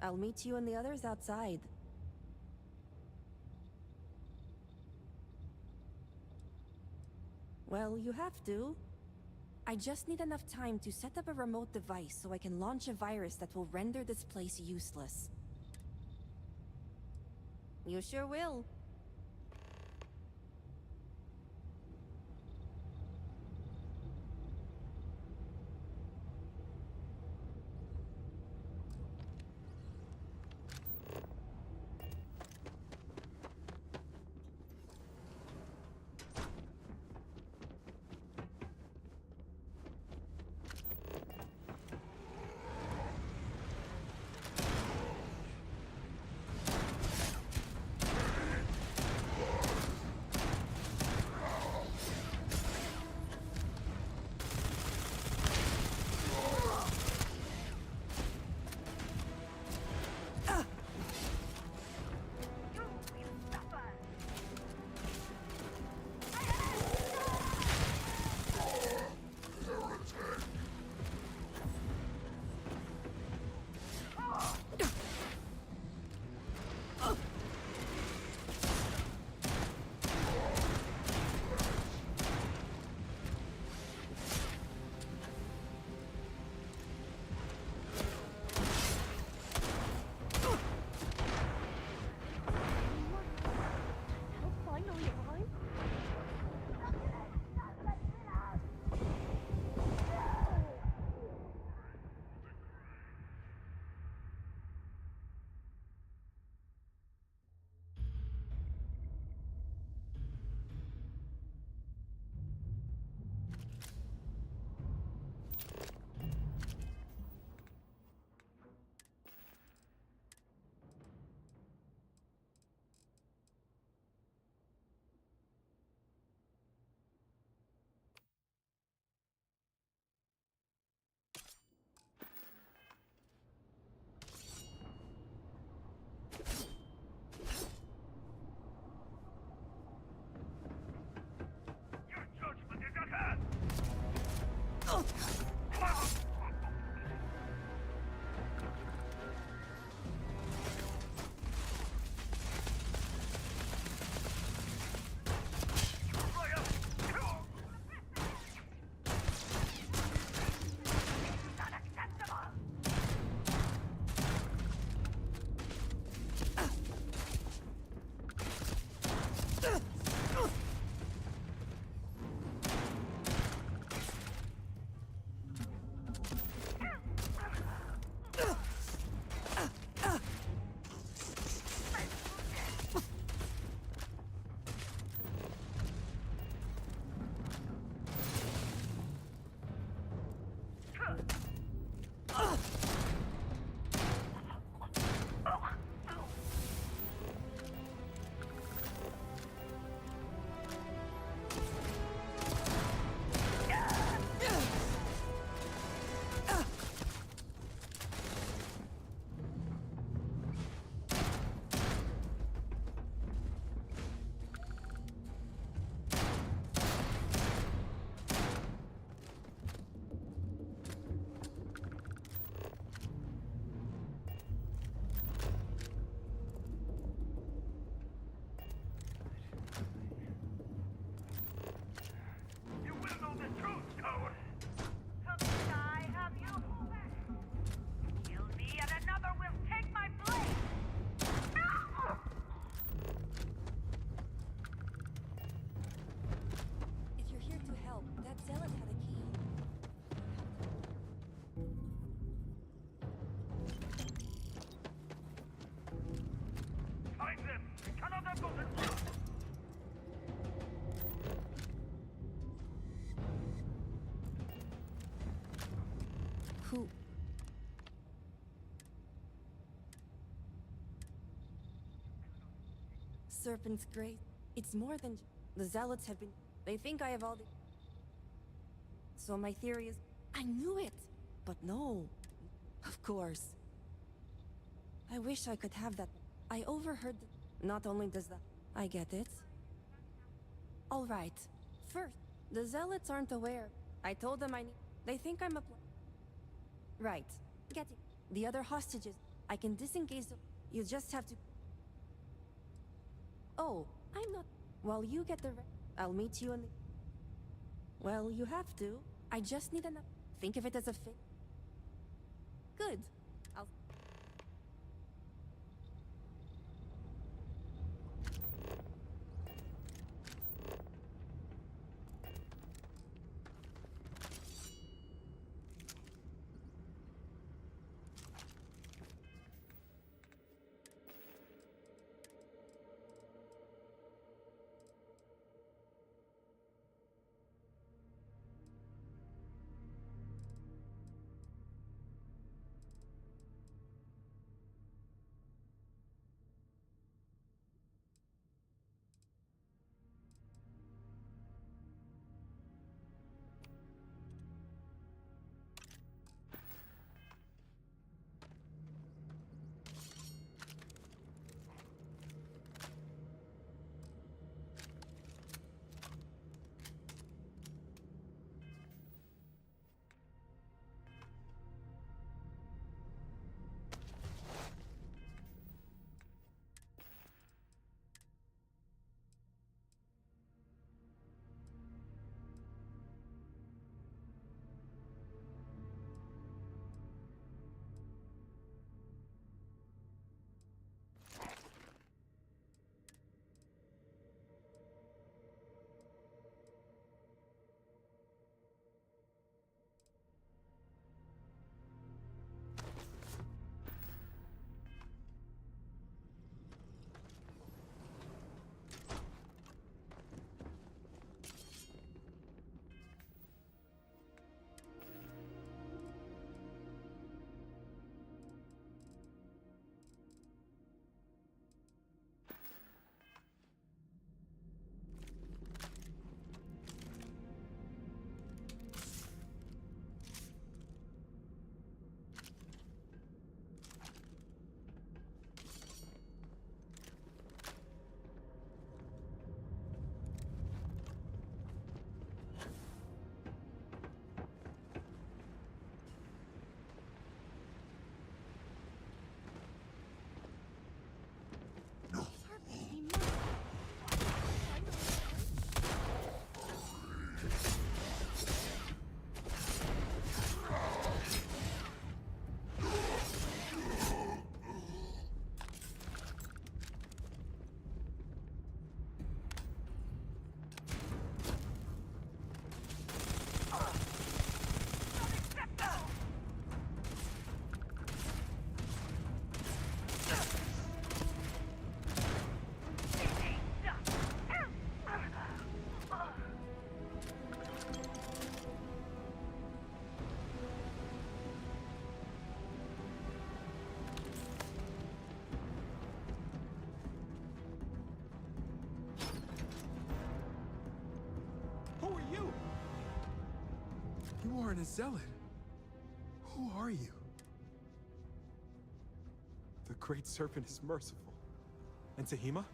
I'll meet you and the others outside. Well, you have to. I just need enough time to set up a remote device so I can launch a virus that will render this place useless. You sure will. Who? Serpent's Grace. It's more than... The Zealots have been... They think I have all the... So my theory is... I knew it! But no. Of course. I wish I could have that. I overheard the... Not only does that... I get it. Alright. First, the Zealots aren't aware. I told them I need... They think I'm a... Right. Get it. The other hostages. I can disengage them. You just have to... Oh, I'm not... While you get the... I'll meet you in the... Well, you have to. I just need enough... Think of it as a fit. Good. I'll... You aren't a zealot. Who are you? The Great Serpent is merciful. And TSUSHIMA?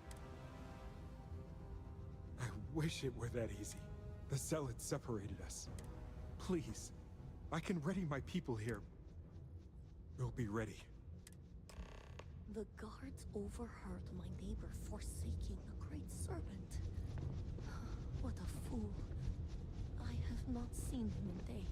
I wish it were that easy. The Zealots separated us. Please, I can ready my people here. We'll be ready. The guards overheard my neighbor forsaking the Great Serpent. What a fool. I have not seen him in days.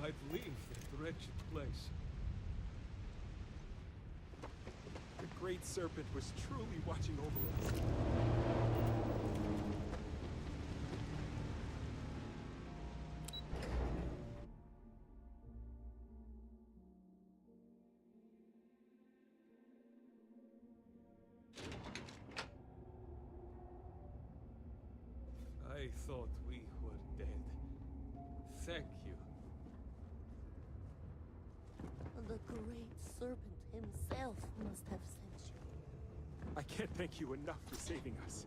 I'd leave that wretched place. The Great Serpent was truly watching over us. I thought we were dead. Thank you. The Great Serpent himself must have sent you. I can't thank you enough for saving us.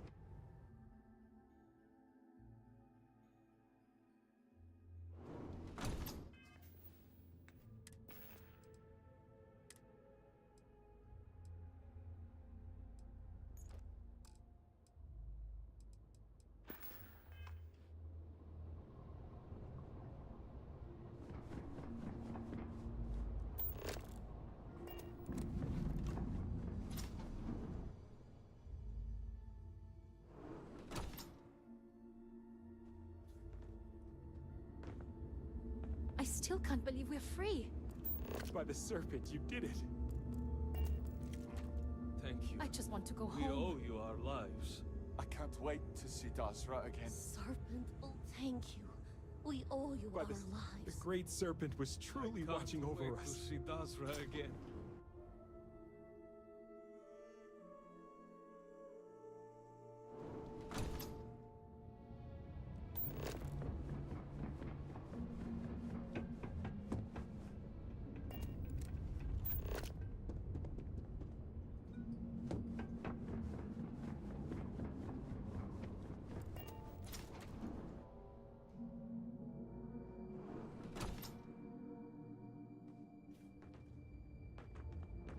I still can't believe we're free. By the Serpent, you did it. Thank you. I just want to go We home. owe you our lives. I can't wait to see Dasra again. Serpent, oh, thank you. We owe you our lives. The Great Serpent was truly watching over us. To see Dasra again.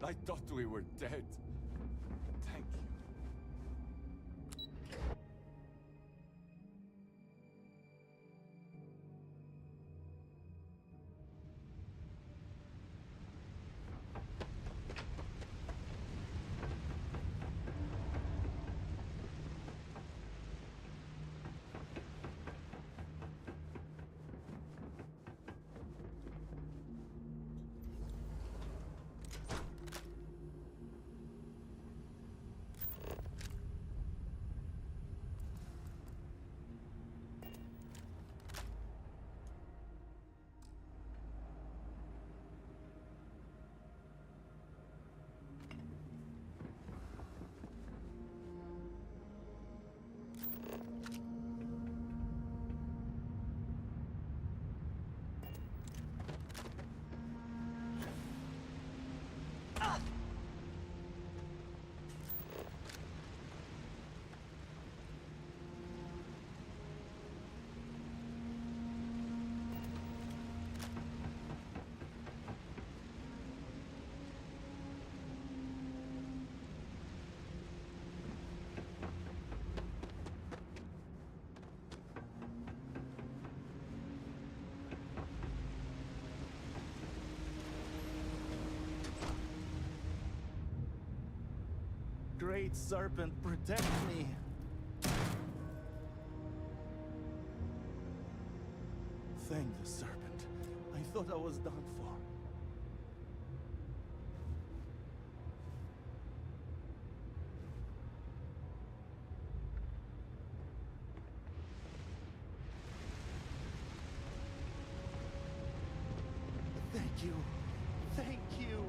I thought we were dead. Thank you. Great Serpent, protect me! Thank the Serpent. I thought I was done for. Thank you. Thank you.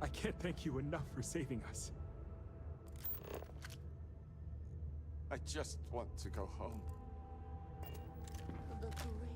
I can't thank you enough for saving us. I just want to go home. The Great